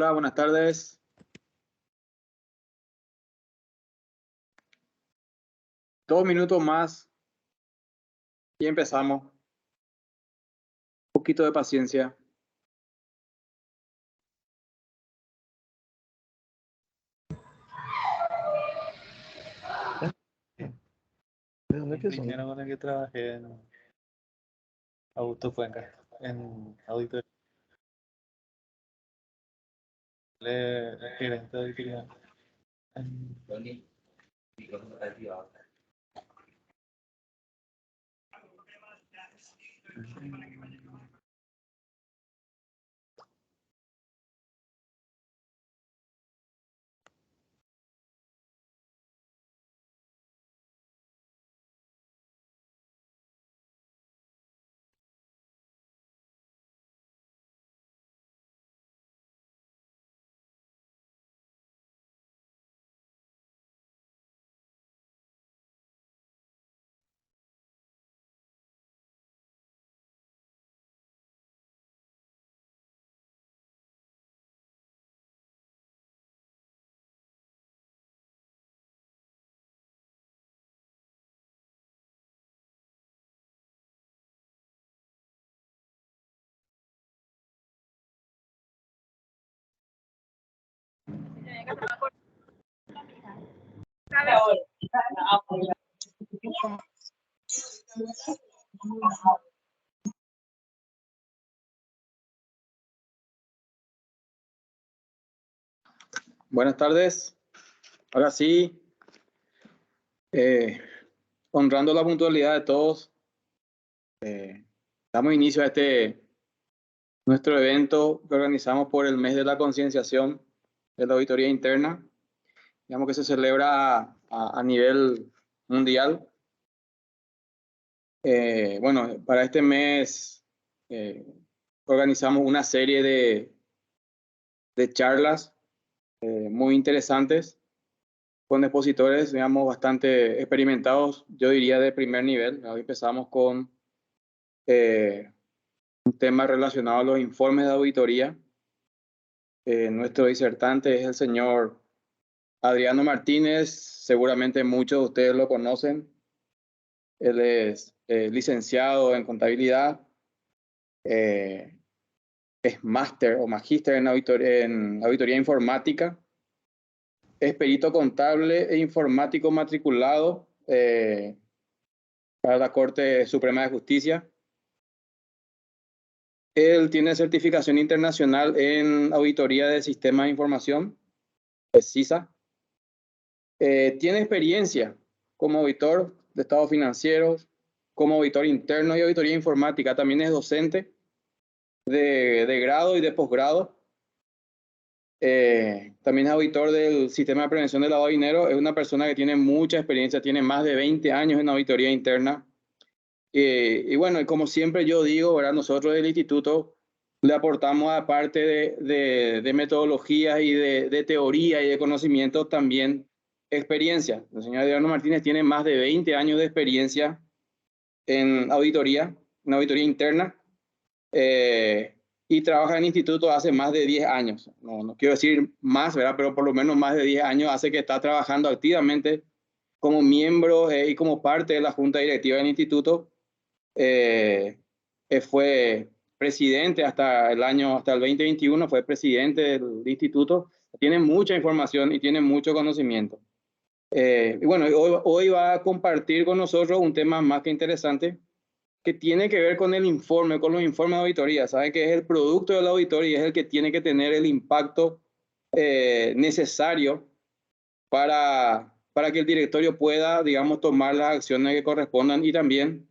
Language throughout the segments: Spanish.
Hola, buenas tardes. Dos minutos más y empezamos. Un poquito de paciencia. ¿De dónde que son? Con el que trabajé en Augusto Cuenca, en auditoría. El gerente de auditoría. Buenas tardes. Ahora sí, honrando la puntualidad de todos, damos inicio a nuestro evento que organizamos por el mes de la concienciación de la auditoría interna, digamos que se celebra a nivel mundial. Bueno, para este mes organizamos una serie de charlas muy interesantes con expositores, digamos, bastante experimentados, yo diría de primer nivel. Hoy empezamos con un tema relacionado a los informes de auditoría. Nuestro disertante es el señor Adriano Martínez, seguramente muchos de ustedes lo conocen. Él es licenciado en contabilidad, es máster o magíster en auditoría informática, es perito contable e informático matriculado para la Corte Suprema de Justicia. Él tiene certificación internacional en auditoría de sistemas de información, CISA. Tiene experiencia como auditor de estados financieros, como auditor interno y auditoría informática. También es docente de grado y de posgrado. También es auditor del sistema de prevención del lavado de dinero. Es una persona que tiene mucha experiencia, tiene más de 20 años en auditoría interna. Y bueno, como siempre yo digo, ¿verdad? Nosotros del instituto le aportamos, aparte de metodologías y de teoría y de conocimientos, también experiencia. El señor Adriano Martínez tiene más de 20 años de experiencia en auditoría interna, y trabaja en el instituto hace más de 10 años. No quiero decir más, ¿verdad? Pero por lo menos más de 10 años hace que está trabajando activamente como miembro y como parte de la junta directiva del instituto. Fue presidente hasta el 2021, fue presidente del instituto. Tiene mucha información y tiene mucho conocimiento. Y bueno, hoy va a compartir con nosotros un tema más que interesante que tiene que ver con el informe, con los informes de auditoría. Saben que es el producto de la auditoría y es el que tiene que tener el impacto necesario para que el directorio pueda, digamos, tomar las acciones que correspondan y también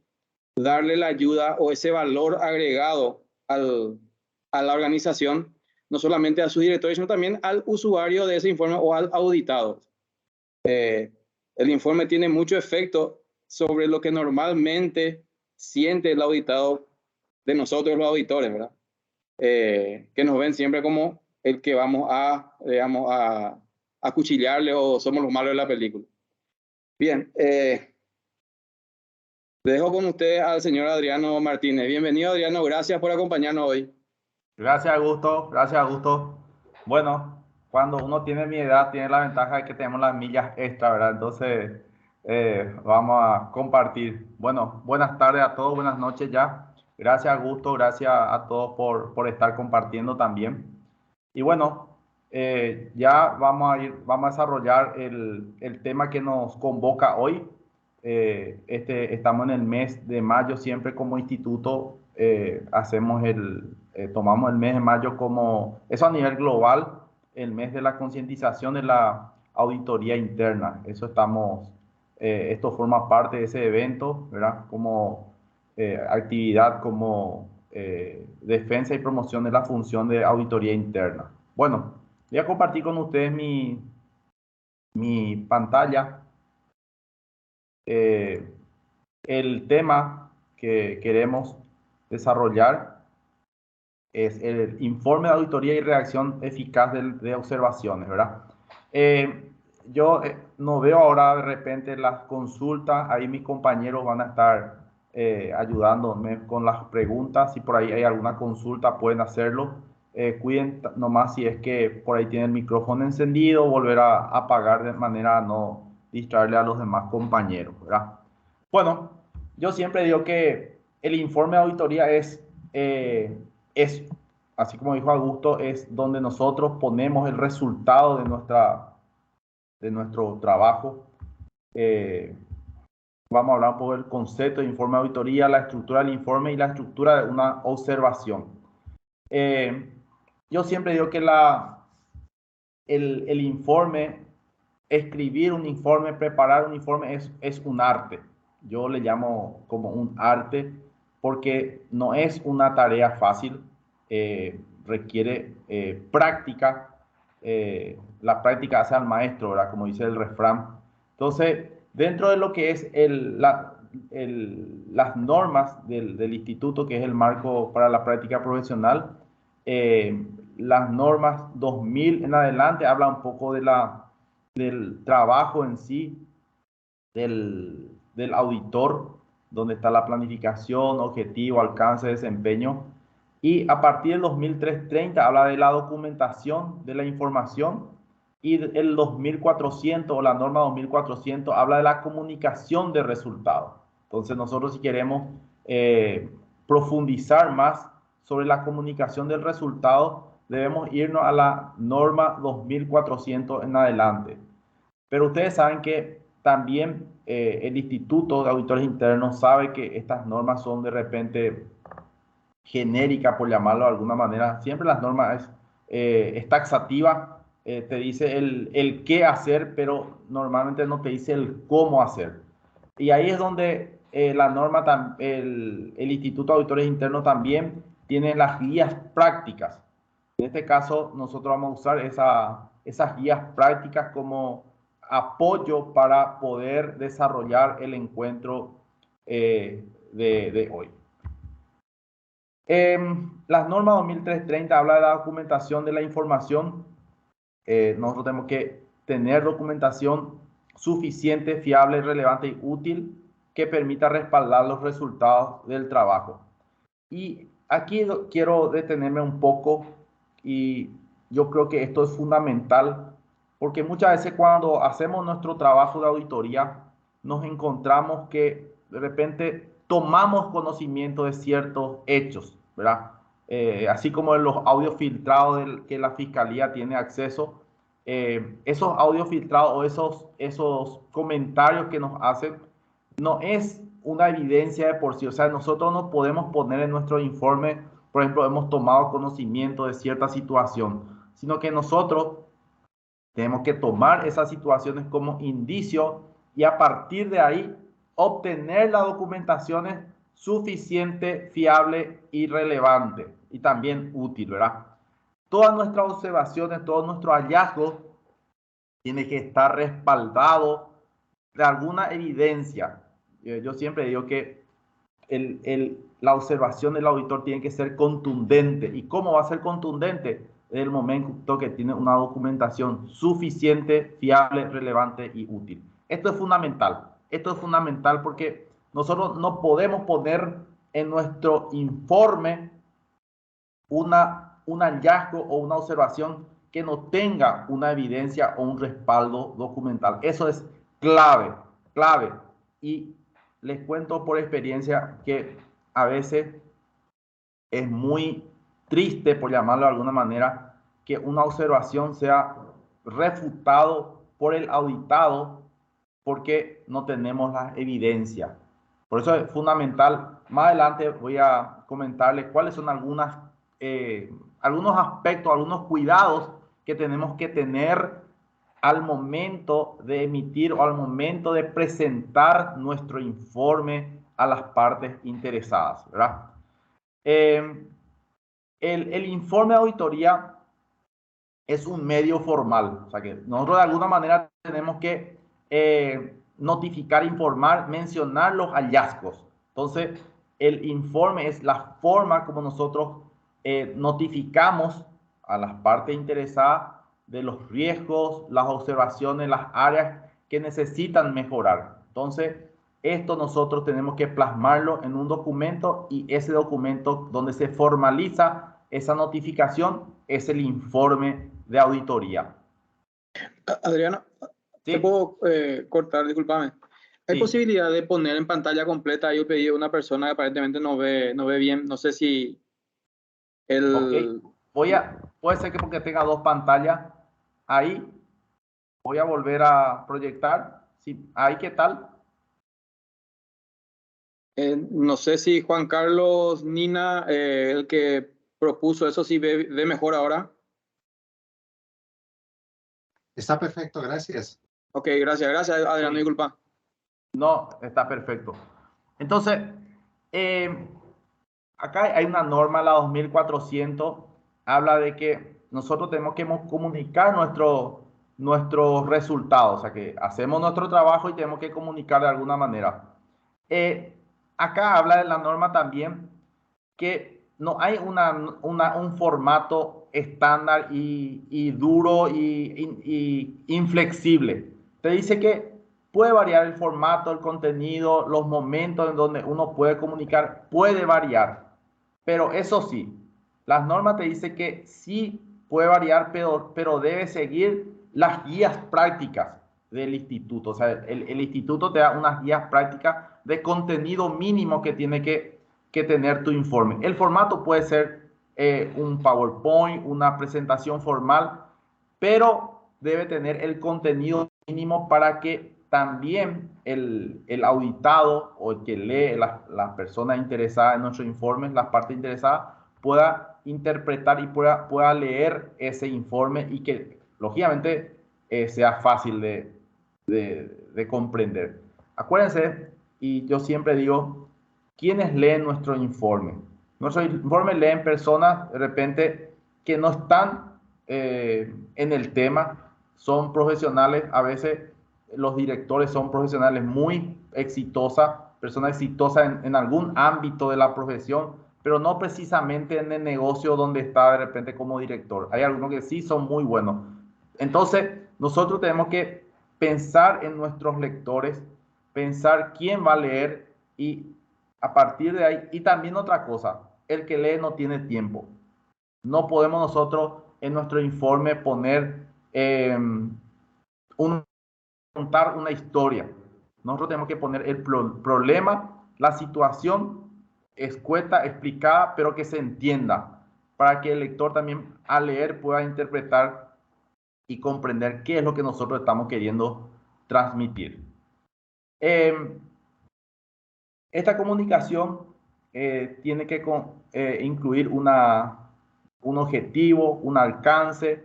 darle la ayuda o ese valor agregado a la organización, no solamente a su directorio, sino también al usuario de ese informe o al auditado. El informe tiene mucho efecto sobre lo que normalmente siente el auditado de nosotros los auditores, ¿verdad? Que nos ven siempre como el que vamos a, digamos, a acuchillarle o somos los malos de la película. Bien, dejo con ustedes al señor Adriano Martínez. Bienvenido, Adriano. Gracias por acompañarnos hoy. Gracias, Augusto. Gracias, Augusto. Bueno, cuando uno tiene mi edad, tiene la ventaja de que tenemos las millas extra, ¿verdad? Entonces, vamos a compartir. Bueno, buenas tardes a todos, buenas noches ya. Gracias, Augusto, gracias a todos por estar compartiendo también. Y bueno, ya vamos a desarrollar el tema que nos convoca hoy. Estamos en el mes de mayo, siempre como instituto tomamos el mes de mayo como, eso a nivel global, el mes de la concientización de la auditoría interna. Esto forma parte de ese evento, ¿verdad? Como actividad, como defensa y promoción de la función de auditoría interna. Bueno, voy a compartir con ustedes mi pantalla. El tema que queremos desarrollar es el informe de auditoría y reacción eficaz de observaciones, ¿verdad? Yo no veo ahora de repente las consultas, ahí mis compañeros van a estar ayudándome con las preguntas, si por ahí hay alguna consulta pueden hacerlo. Cuiden nomás si es que por ahí tienen el micrófono encendido, volver a apagar de manera a no distraerle a los demás compañeros, ¿verdad? Bueno, yo siempre digo que el informe de auditoría es, así como dijo Augusto, es donde nosotros ponemos el resultado de nuestro trabajo. Vamos a hablar un poco del concepto de informe de auditoría, la estructura del informe y la estructura de una observación. Yo siempre digo que el informe, escribir un informe, preparar un informe es un arte. Yo le llamo como un arte porque no es una tarea fácil, requiere práctica. La práctica hace al maestro, ¿verdad? Como dice el refrán. Entonces, dentro de lo que es las normas del instituto, que es el marco para la práctica profesional, las normas 2000 en adelante habla un poco del trabajo en sí, del auditor, donde está la planificación, objetivo, alcance, desempeño. Y a partir del 2330 habla de la documentación de la información, y el 2400 o la norma 2400 habla de la comunicación de resultados. Entonces nosotros, si queremos profundizar más sobre la comunicación del resultado, debemos irnos a la norma 2400 en adelante. Pero ustedes saben que también el Instituto de Auditores Internos sabe que estas normas son de repente genérica, por llamarlo de alguna manera. Siempre las normas es taxativa, te dice el qué hacer, pero normalmente no te dice el cómo hacer. Y ahí es donde la norma, el Instituto de Auditores Internos también tiene las guías prácticas. En este caso, nosotros vamos a usar esas guías prácticas como apoyo para poder desarrollar el encuentro de hoy. Las normas 2330 habla de la documentación de la información. Nosotros tenemos que tener documentación suficiente, fiable, relevante y útil que permita respaldar los resultados del trabajo. Y aquí quiero detenerme un poco, y yo creo que esto es fundamental porque muchas veces cuando hacemos nuestro trabajo de auditoría nos encontramos que de repente tomamos conocimiento de ciertos hechos, ¿verdad? Así como en los audios filtrados que la fiscalía tiene acceso, esos audios filtrados o esos comentarios que nos hacen no es una evidencia de por sí. O sea, nosotros no podemos poner en nuestro informe, por ejemplo, hemos tomado conocimiento de cierta situación, sino que nosotros tenemos que tomar esas situaciones como indicio y a partir de ahí obtener las documentaciones suficiente, fiable y relevante y también útil, ¿verdad? Todas nuestras observaciones, todos nuestros hallazgos tienen que estar respaldados de alguna evidencia. Yo siempre digo que la observación del auditor tiene que ser contundente. ¿Y cómo va a ser contundente? En el momento que tiene una documentación suficiente, fiable, relevante y útil. Esto es fundamental. Esto es fundamental porque nosotros no podemos poner en nuestro informe un hallazgo o una observación que no tenga una evidencia o un respaldo documental. Eso es clave, clave. Y les cuento por experiencia que a veces es muy triste, por llamarlo de alguna manera, que una observación sea refutado por el auditado porque no tenemos la evidencia. Por eso es fundamental. Más adelante voy a comentarles cuáles son algunos aspectos, algunos cuidados que tenemos que tener al momento de emitir o al momento de presentar nuestro informe a las partes interesadas, ¿verdad? El informe de auditoría es un medio formal, o sea que nosotros de alguna manera tenemos que notificar, informar, mencionar los hallazgos. Entonces, el informe es la forma como nosotros notificamos a las partes interesadas de los riesgos, las observaciones, las áreas que necesitan mejorar. Entonces, esto nosotros tenemos que plasmarlo en un documento y ese documento donde se formaliza esa notificación es el informe de auditoría. Adriano, ¿sí? ¿Te puedo cortar? Discúlpame. ¿Hay posibilidad de poner en pantalla completa? Yo pedí a una persona que aparentemente no ve bien. No sé si el... Okay. Puede ser que porque tenga dos pantallas. Ahí voy a volver a proyectar. Sí, ahí, ¿qué tal? No sé si Juan Carlos Nina, el que propuso eso, si ve mejor ahora. Está perfecto, gracias. Ok, gracias, Adriano, disculpa. No, está perfecto. Entonces, acá hay una norma, la 2400, habla de que nosotros tenemos que comunicar nuestros resultados, o sea que hacemos nuestro trabajo y tenemos que comunicar de alguna manera. Acá habla de la norma también que no hay un formato estándar y duro y inflexible. Te dice que puede variar el formato, el contenido, los momentos en donde uno puede comunicar, puede variar. Pero eso sí, las normas te dicen que sí puede variar, pero debe seguir las guías prácticas del instituto. O sea, el instituto te da unas guías prácticas de contenido mínimo que tiene que tener tu informe. El formato puede ser un PowerPoint, una presentación formal, pero debe tener el contenido mínimo para que también el auditado o el que lee, las personas interesadas en nuestros informes, las partes interesadas, pueda interpretar y pueda leer ese informe y que, lógicamente, sea fácil de comprender. Acuérdense, y yo siempre digo, ¿quiénes leen nuestro informe? Nuestro informe leen personas, de repente, que no están en el tema, son profesionales, a veces los directores son profesionales muy exitosas, personas exitosas en algún ámbito de la profesión, pero no precisamente en el negocio donde está de repente como director. Hay algunos que sí son muy buenos. Entonces, nosotros tenemos que pensar en nuestros lectores, pensar quién va a leer y a partir de ahí, y también otra cosa, el que lee no tiene tiempo. No podemos nosotros en nuestro informe poner contar una historia. Nosotros tenemos que poner el problema, la situación escueta, explicada, pero que se entienda, para que el lector también al leer pueda interpretar y comprender qué es lo que nosotros estamos queriendo transmitir. Esta comunicación tiene que incluir un objetivo, un alcance.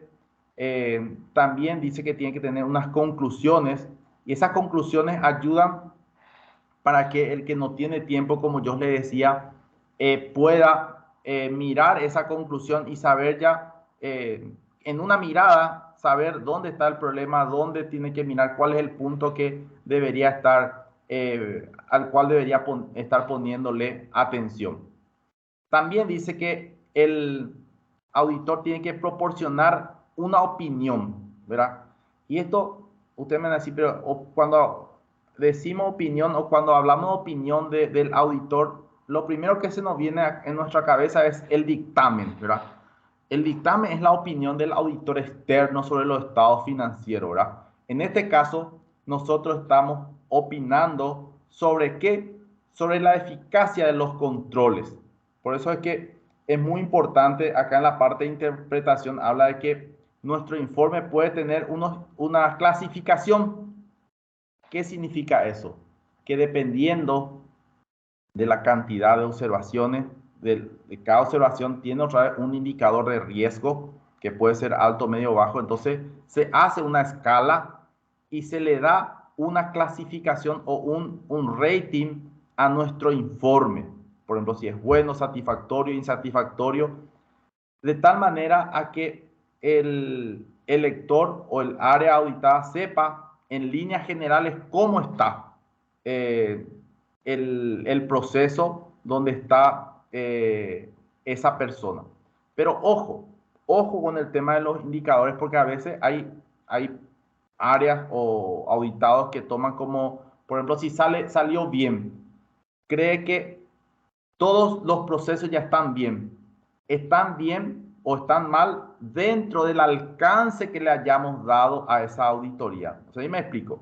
También dice que tiene que tener unas conclusiones y esas conclusiones ayudan para que el que no tiene tiempo, como yo le decía, pueda mirar esa conclusión y saber ya en una mirada, saber dónde está el problema, dónde tiene que mirar, cuál es el punto que debería estar, al cual debería estar poniéndole atención. También dice que el auditor tiene que proporcionar una opinión, ¿verdad? Y esto, usted me va a decir, pero cuando decimos opinión o cuando hablamos de opinión del auditor, lo primero que se nos viene en nuestra cabeza es el dictamen, ¿verdad? el dictamen es la opinión del auditor externo sobre los estados financieros, ¿verdad? En este caso, nosotros estamos opinando sobre qué, sobre la eficacia de los controles. Por eso es que es muy importante, acá en la parte de interpretación, habla de que nuestro informe puede tener una clasificación. ¿Qué significa eso? Que dependiendo de la cantidad de observaciones, de cada observación tiene otra vez un indicador de riesgo que puede ser alto, medio, bajo. Entonces se hace una escala y se le da una clasificación o un rating a nuestro informe. Por ejemplo, si es bueno, satisfactorio, insatisfactorio, de tal manera a que el lector o el área auditada sepa en líneas generales cómo está el proceso donde está esa persona. Pero ojo con el tema de los indicadores, porque a veces hay áreas o auditados que toman como, por ejemplo, si salió bien, cree que todos los procesos ya están bien o están mal dentro del alcance que le hayamos dado a esa auditoría. O sea, ahí me explico.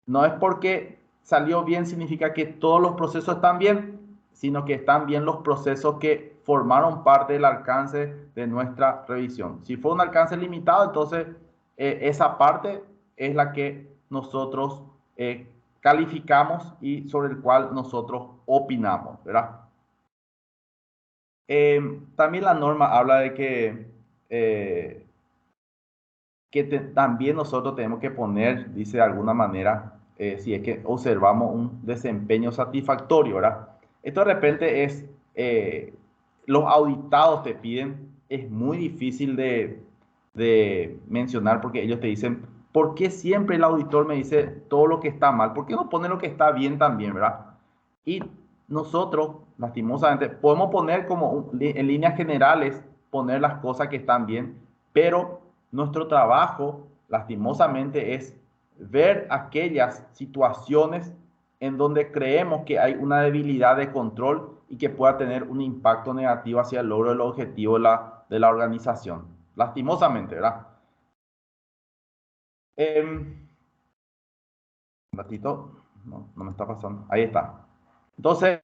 No es porque salió bien significa que todos los procesos están bien, sino que están bien los procesos que formaron parte del alcance de nuestra revisión. Si fue un alcance limitado, entonces esa parte es la que nosotros calificamos y sobre el cual nosotros opinamos, ¿verdad? También la norma habla de que también nosotros tenemos que poner, dice de alguna manera, si es que observamos un desempeño satisfactorio, ¿verdad? Esto de repente es, los auditados te piden, es muy difícil de mencionar porque ellos te dicen, ¿por qué siempre el auditor me dice todo lo que está mal? ¿Por qué no pone lo que está bien también, verdad? Y nosotros, lastimosamente, podemos poner como en líneas generales, poner las cosas que están bien, pero nuestro trabajo, lastimosamente, es ver aquellas situaciones en donde creemos que hay una debilidad de control y que pueda tener un impacto negativo hacia el logro del objetivo de la organización. Lastimosamente, ¿verdad? Un ratito, no me está pasando. Ahí está. Entonces,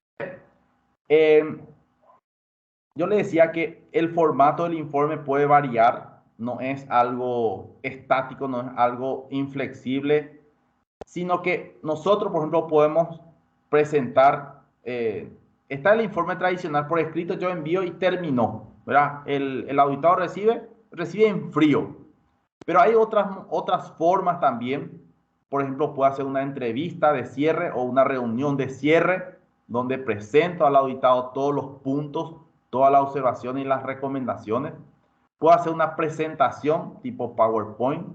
yo le decía que el formato del informe puede variar, no es algo estático, no es algo inflexible, sino que nosotros, por ejemplo, podemos presentar, está el informe tradicional por escrito, yo envío y terminó, ¿verdad? El auditado recibe en frío, pero hay otras formas también, por ejemplo, puede hacer una entrevista de cierre o una reunión de cierre, donde presento al auditado todos los puntos, todas las observaciones y las recomendaciones. Puedo hacer una presentación tipo PowerPoint.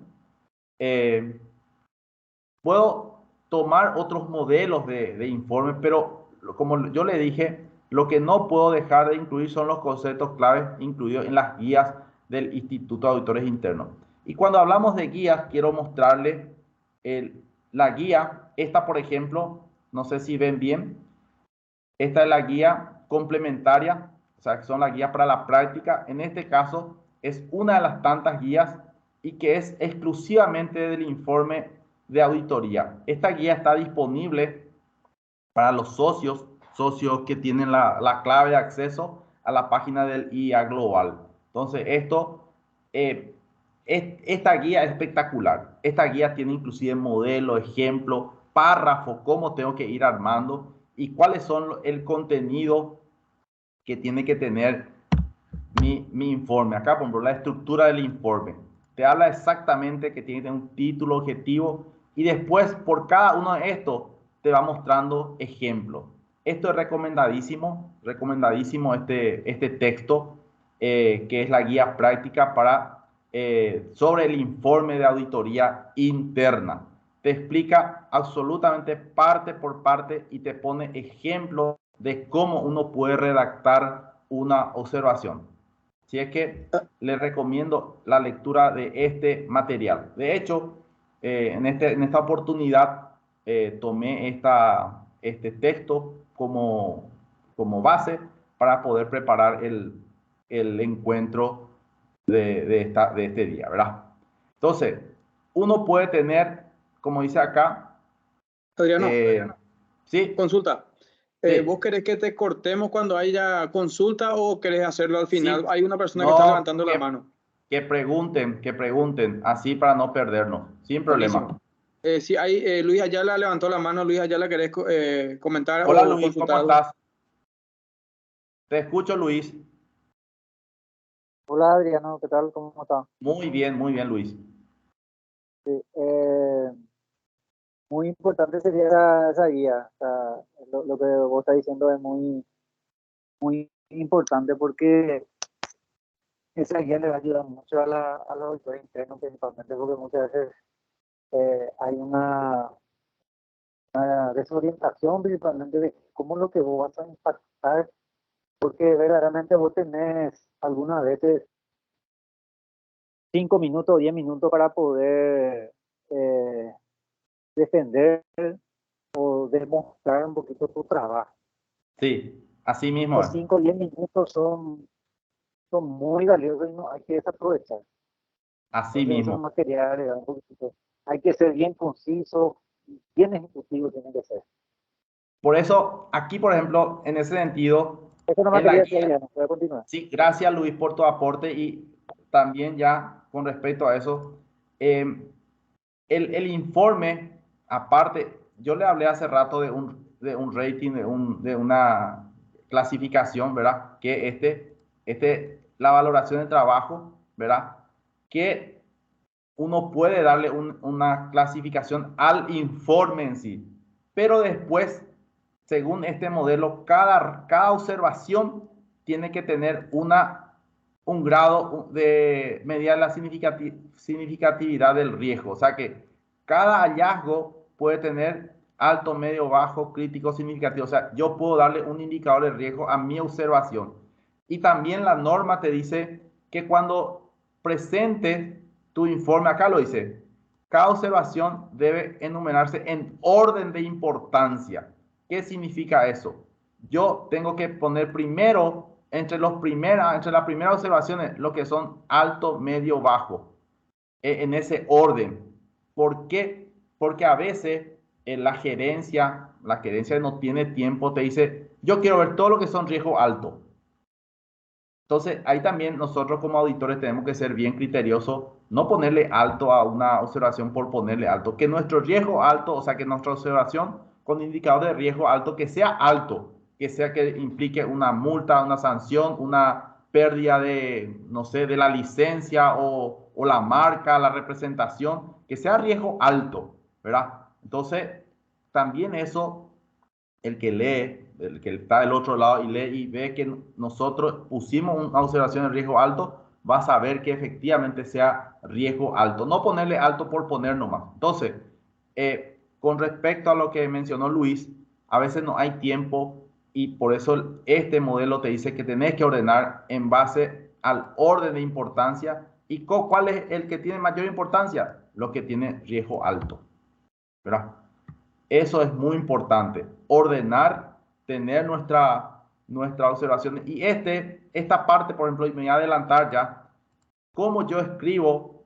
Puedo tomar otros modelos de informe, pero como yo le dije, lo que no puedo dejar de incluir son los conceptos claves incluidos en las guías del Instituto de Auditores Internos. Y cuando hablamos de guías, quiero mostrarles la guía. Esta, por ejemplo, no sé si ven bien. Esta es la guía complementaria, o sea, que son las guías para la práctica. En este caso, es una de las tantas guías y que es exclusivamente del informe de auditoría. Esta guía está disponible para los socios que tienen la clave de acceso a la página del IA Global. Entonces, esta guía es espectacular. Esta guía tiene inclusive modelo, ejemplo, párrafo, cómo tengo que ir armando y cuáles son el contenido que tiene que tener mi informe. Acá, por ejemplo, la estructura del informe. Te habla exactamente que tiene que tener un título, objetivo, y después por cada uno de estos te va mostrando ejemplos. Esto es recomendadísimo este texto, que es la guía práctica sobre el informe de auditoría interna. Te explica absolutamente parte por parte y te pone ejemplos de cómo uno puede redactar una observación. Así es que les recomiendo la lectura de este material. De hecho, en esta oportunidad tomé este texto como base para poder preparar el encuentro de este día, ¿verdad? Entonces, uno puede tener, como dice acá, Adriano, sí, consulta. Sí. ¿Vos querés que te cortemos cuando haya consulta o querés hacerlo al final? Sí. Hay una persona No, que está levantando la mano. que pregunten, así para no perdernos, sin problema. Buenísimo. Sí, ahí Luis Ayala levantó la mano. Luis Ayala, ¿querés comentar Hola o Luis, consultar ¿cómo algo? estás? Te escucho, Luis. Hola Adriano, ¿qué tal? ¿Cómo está? Muy bien, Luis. Sí, muy importante sería esa guía. O sea, lo que vos estás diciendo es muy importante porque esa guía le va a ayudar mucho a los auditores internos, principalmente porque muchas veces hay una desorientación principalmente de cómo lo que vos vas a impactar, porque verdaderamente vos tenés algunas veces 5 minutos o 10 minutos para poder defender o demostrar un poquito tu trabajo. Sí, así mismo Los es. 5 o 10 minutos son muy valiosos y no hay que desaprovechar. Así Entonces, eso mismo. nomás quería agregar un poquito. Hay que ser bien conciso, bien ejecutivo tiene que ser. Por eso, aquí, por ejemplo, en ese sentido, Eso nomás en la quería decir, guía, ya, voy a continuar. sí, gracias Luis por tu aporte y también ya con respecto a eso, el informe, aparte, yo le hablé hace rato de un rating, de una clasificación, ¿verdad? Que la valoración de trabajo, ¿verdad? Que uno puede darle una clasificación al informe en sí, pero después, según este modelo, cada observación tiene que tener un grado de medida la significatividad del riesgo. O sea que cada hallazgo puede tener alto, medio, bajo, crítico, significativo. O sea, yo puedo darle un indicador de riesgo a mi observación. Y también la norma te dice que cuando presentes tu informe, acá lo dice, cada observación debe enumerarse en orden de importancia. ¿Qué significa eso? Yo tengo que poner primero, entre las primeras observaciones, lo que son alto, medio, bajo, en ese orden. ¿Por qué? Porque a veces la gerencia no tiene tiempo, te dice, yo quiero ver todo lo que son riesgo alto. Entonces, ahí también nosotros como auditores tenemos que ser bien criteriosos, no ponerle alto a una observación por ponerle alto, que nuestro riesgo alto, o sea, que nuestra observación con indicador de riesgo alto, que sea alto, que sea que implique una multa, una sanción, una pérdida de, no sé, de la licencia o la marca, la representación, que sea riesgo alto, ¿verdad? Entonces, también eso el que lee, el que está del otro lado y lee y ve que nosotros pusimos una observación de riesgo alto, va a saber que efectivamente sea riesgo alto. No ponerle alto por poner nomás. Entonces, con respecto a lo que mencionó Luis, a veces no hay tiempo y por eso este modelo te dice que tenés que ordenar en base al orden de importancia. ¿Y cuál es el que tiene mayor importancia? Lo que tiene riesgo alto, ¿verdad? Eso es muy importante, ordenar, tener nuestra observación. Y esta parte, por ejemplo, y me voy a adelantar ya, cómo yo escribo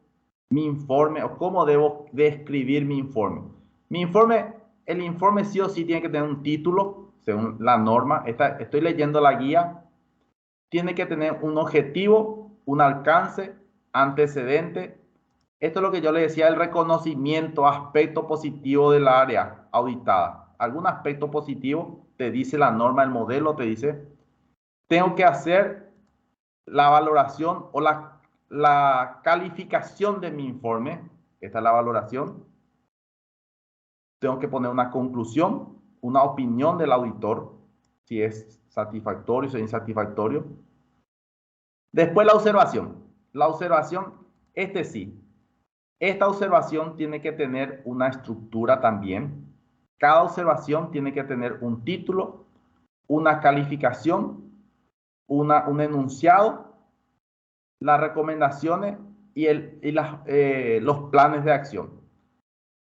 mi informe o cómo debo describir mi informe. El informe sí o sí tiene que tener un título, según la norma. Estoy leyendo la guía. Tiene que tener un objetivo, un alcance, antecedente. Esto es lo que yo le decía, el reconocimiento, aspecto positivo del área auditada. Algún aspecto positivo, te dice la norma, el modelo te dice, tengo que hacer la valoración o la calificación de mi informe. Esta es la valoración. Tengo que poner una conclusión, una opinión del auditor, si es satisfactorio, si es insatisfactorio. Después la observación. La observación, sí. Esta observación tiene que tener una estructura también. Cada observación tiene que tener un título, una calificación, un enunciado, las recomendaciones y los planes de acción.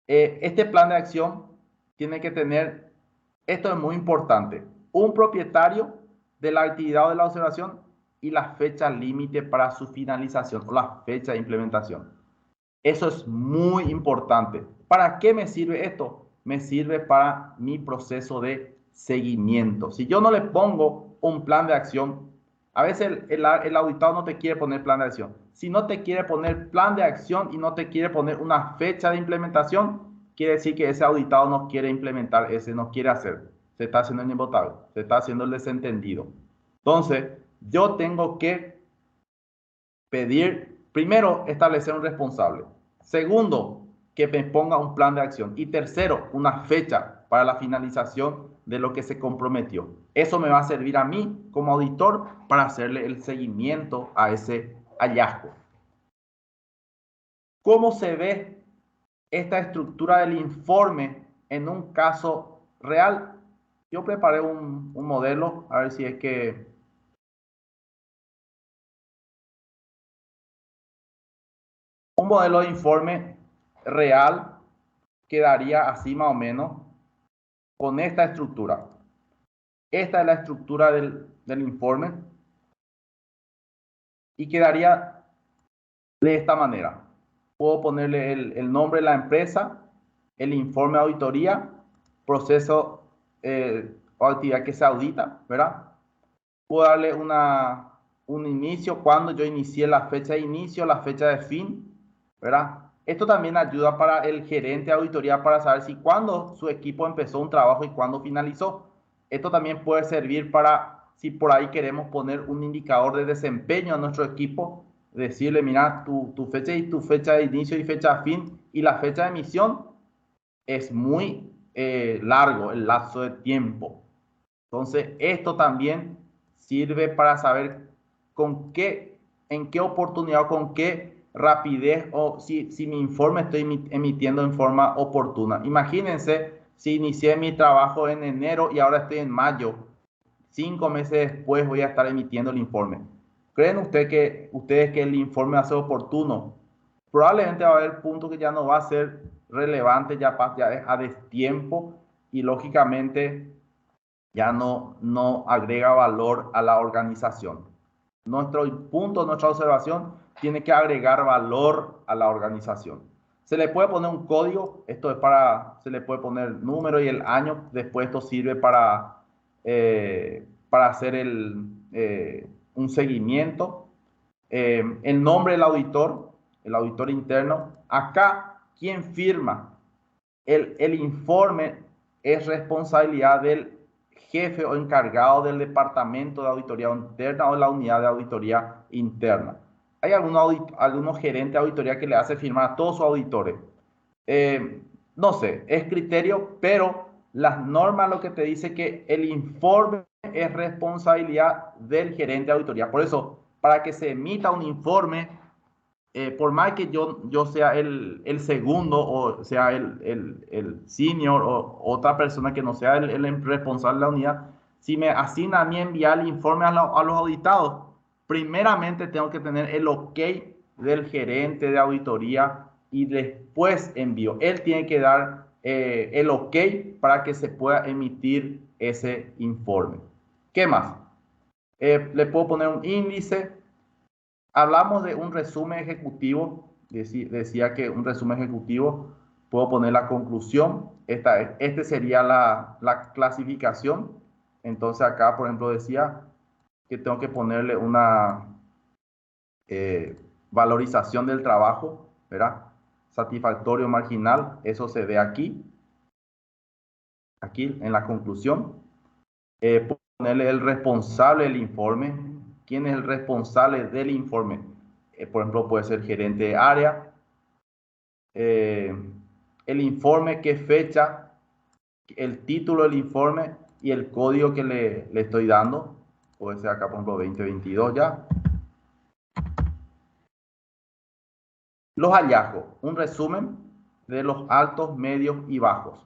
Este plan de acción tiene que tener, esto es muy importante, un propietario de la actividad o de la observación y la fecha límite para su finalización o la fecha de implementación. Eso es muy importante. ¿Para qué me sirve esto? Me sirve para mi proceso de seguimiento. Si yo no le pongo un plan de acción, a veces el auditado no te quiere poner plan de acción. Si no te quiere poner plan de acción y no te quiere poner una fecha de implementación, quiere decir que ese auditado no quiere implementar, no quiere hacer. Se está haciendo el imbotable, se está haciendo el desentendido. Entonces, yo tengo que pedir, primero, establecer un responsable. Segundo, que me ponga un plan de acción. Y tercero, una fecha para la finalización de lo que se comprometió. Eso me va a servir a mí como auditor para hacerle el seguimiento a ese hallazgo. ¿Cómo se ve esta estructura del informe en un caso real? Yo preparé un modelo, a ver si es que... Un modelo de informe real quedaría así más o menos con esta estructura. Esta es la estructura del informe y quedaría de esta manera. Puedo ponerle el nombre de la empresa, el informe de auditoría, proceso o actividad que se audita, ¿verdad? Puedo darle un inicio, cuando yo inicié, la fecha de inicio, la fecha de fin, ¿verdad? Esto también ayuda para el gerente de auditoría para saber si cuándo su equipo empezó un trabajo y cuándo finalizó. Esto también puede servir para, si por ahí queremos poner un indicador de desempeño a nuestro equipo, decirle, mira, tu fecha de inicio y fecha de fin y la fecha de emisión es muy largo el lapso de tiempo. Entonces, esto también sirve para saber en qué oportunidad, con qué rapidez o si mi informe estoy emitiendo en forma oportuna. Imagínense si inicié mi trabajo en enero y ahora estoy en mayo. 5 meses después voy a estar emitiendo el informe. ¿Creen ustedes que el informe va a ser oportuno? Probablemente va a haber puntos que ya no va a ser relevante, ya es a destiempo y lógicamente ya no agrega valor a la organización. Nuestra observación tiene que agregar valor a la organización. Se le puede poner un código, se le puede poner el número y el año, después esto sirve para hacer un seguimiento. El nombre del auditor, el auditor interno. Acá, ¿quién firma? El informe es responsabilidad del jefe o encargado del departamento de auditoría interna o de la unidad de auditoría interna. Hay algunos gerentes de auditoría que le hace firmar a todos sus auditores. No sé, es criterio, pero las normas lo que te dice que el informe es responsabilidad del gerente de auditoría. Por eso, para que se emita un informe, por más que yo sea el segundo o sea el senior o otra persona que no sea el responsable de la unidad, si me asigna a mí enviar el informe a los auditados, primeramente tengo que tener el ok del gerente de auditoría y después envío. Él tiene que dar el ok para que se pueda emitir ese informe. ¿Qué más? Le puedo poner un índice. Hablamos de un resumen ejecutivo, decía que un resumen ejecutivo, puedo poner la conclusión, este sería la clasificación. Entonces acá, por ejemplo, decía que tengo que ponerle una valorización del trabajo, ¿verdad? Satisfactorio marginal, eso se ve aquí en la conclusión. Puedo ponerle el responsable del informe. ¿Quién es el responsable del informe? Por ejemplo, puede ser gerente de área. El informe, qué fecha, el título del informe y el código que le estoy dando. Puede ser acá, por ejemplo, 2022 ya. Los hallazgos, un resumen de los altos, medios y bajos.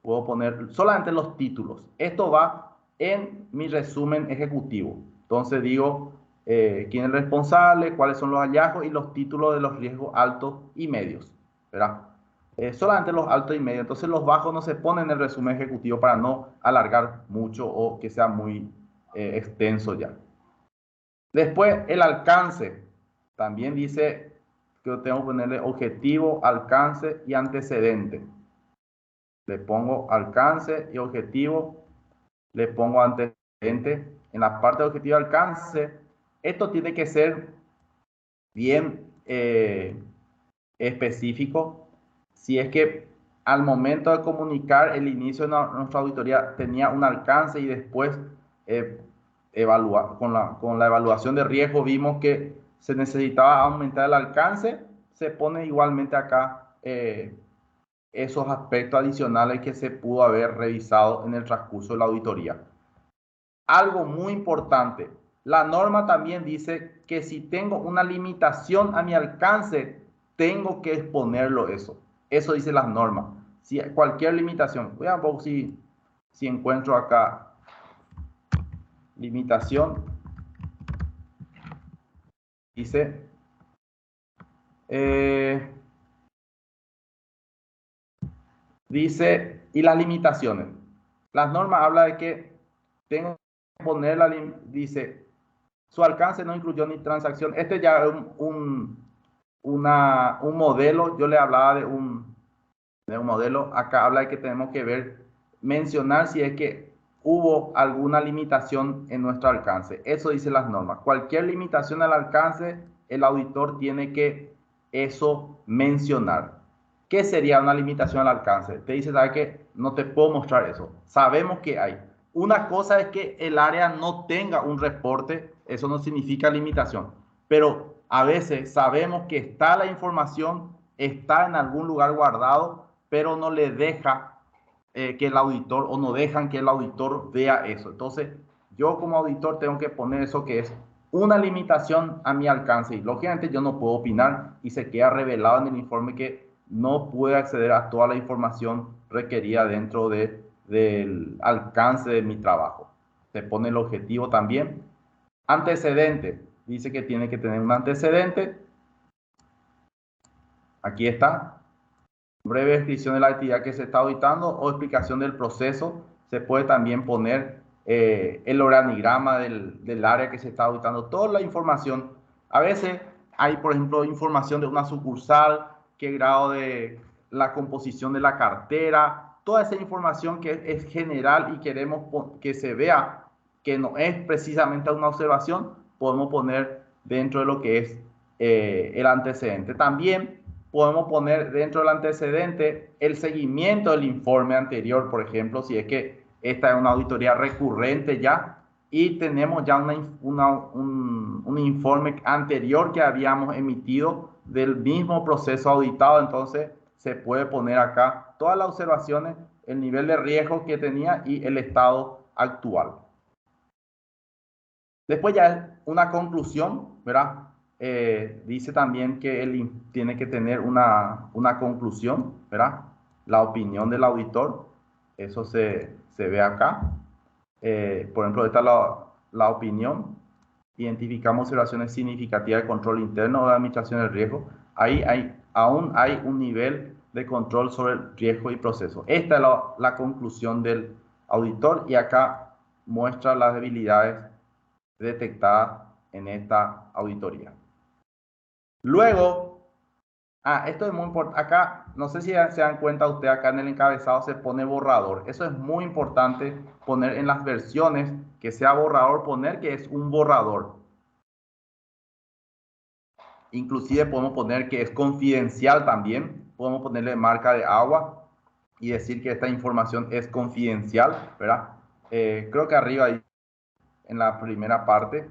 Puedo poner solamente los títulos. Esto va en mi resumen ejecutivo. Entonces digo quién es el responsable, cuáles son los hallazgos y los títulos de los riesgos altos y medios, ¿verdad? Solamente los altos y medios. Entonces los bajos no se ponen en el resumen ejecutivo para no alargar mucho o que sea muy extenso ya. Después, el alcance. También dice que yo tengo que ponerle objetivo, alcance y antecedente. Le pongo alcance y objetivo. Le pongo antecedente. En la parte de objetivo y alcance, esto tiene que ser bien específico. Si es que al momento de comunicar el inicio de nuestra auditoría tenía un alcance y después con la evaluación de riesgo vimos que se necesitaba aumentar el alcance, se pone igualmente acá esos aspectos adicionales que se pudo haber revisado en el transcurso de la auditoría. Algo muy importante, la norma también dice que si tengo una limitación a mi alcance, tengo que exponerlo eso. Eso dice las normas. Si cualquier limitación, voy a ver si encuentro acá limitación. Dice, y las limitaciones. Las normas habla de que tengo que poner dice, su alcance no incluyó ni transacción. Este ya es un modelo. Yo le hablaba de un modelo. Acá habla de que tenemos que mencionar si es que hubo alguna limitación en nuestro alcance. Eso dice las normas. Cualquier limitación al alcance, el auditor tiene que eso mencionar. ¿Qué sería una limitación al alcance? Te dice, ¿sabes qué? No te puedo mostrar eso. Sabemos que hay. Una cosa es que el área no tenga un reporte, eso no significa limitación, pero a veces sabemos que está la información, está en algún lugar guardado, pero no le deja que el auditor, o no dejan que el auditor vea eso. Entonces, yo como auditor tengo que poner eso que es una limitación a mi alcance, y lógicamente yo no puedo opinar y se queda revelado en el informe que no puede acceder a toda la información requerida dentro del alcance de mi trabajo. Se pone el objetivo también. Antecedente. Dice que tiene que tener un antecedente. Aquí está. Breve descripción de la actividad que se está auditando o explicación del proceso. Se puede también poner el organigrama del área que se está auditando. Toda la información. A veces hay, por ejemplo, información de una sucursal, qué grado de la composición de la cartera, toda esa información que es general y queremos que se vea que no es precisamente una observación, podemos poner dentro de lo que es el antecedente. También podemos poner dentro del antecedente el seguimiento del informe anterior, por ejemplo, si es que esta es una auditoría recurrente ya y tenemos ya un informe anterior que habíamos emitido del mismo proceso auditado, entonces se puede poner acá todas las observaciones, el nivel de riesgo que tenía y el estado actual. Después ya es una conclusión, ¿verdad? Dice también que él tiene que tener una conclusión, ¿verdad? La opinión del auditor, eso se ve acá. Por ejemplo, esta es la opinión. Identificamos observaciones significativas de control interno o de administración del riesgo. Ahí aún hay un nivel de control sobre el riesgo y proceso. Esta es la conclusión del auditor y acá muestra las debilidades detectadas en esta auditoría. Luego, esto es muy importante. Acá, no sé si se dan cuenta ustedes, acá en el encabezado se pone borrador. Eso es muy importante poner en las versiones que sea borrador, poner que es un borrador. Inclusive podemos poner que es confidencial también. Podemos ponerle marca de agua y decir que esta información es confidencial, ¿verdad? Creo que arriba en la primera parte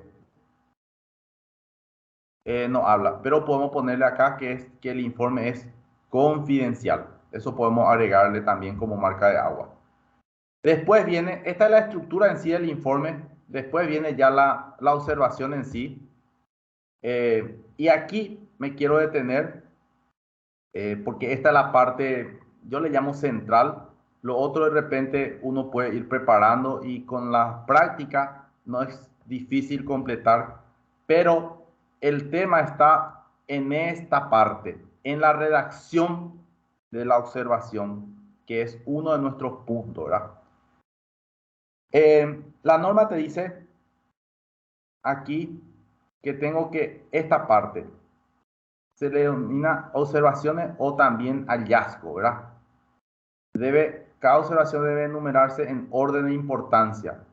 no habla, pero podemos ponerle acá que el informe es confidencial. Eso podemos agregarle también como marca de agua. Después viene, esta es la estructura en sí del informe. Después viene ya la observación en sí. Y aquí me quiero detener porque esta es la parte, yo le llamo central. Lo otro de repente uno puede ir preparando y con la práctica no es difícil completar, pero el tema está en esta parte, en la redacción de la observación, que es uno de nuestros puntos, ¿verdad? La norma te dice aquí que tengo que esta parte se le denomina observaciones o también hallazgo, ¿verdad? Cada observación debe enumerarse en orden de importancia.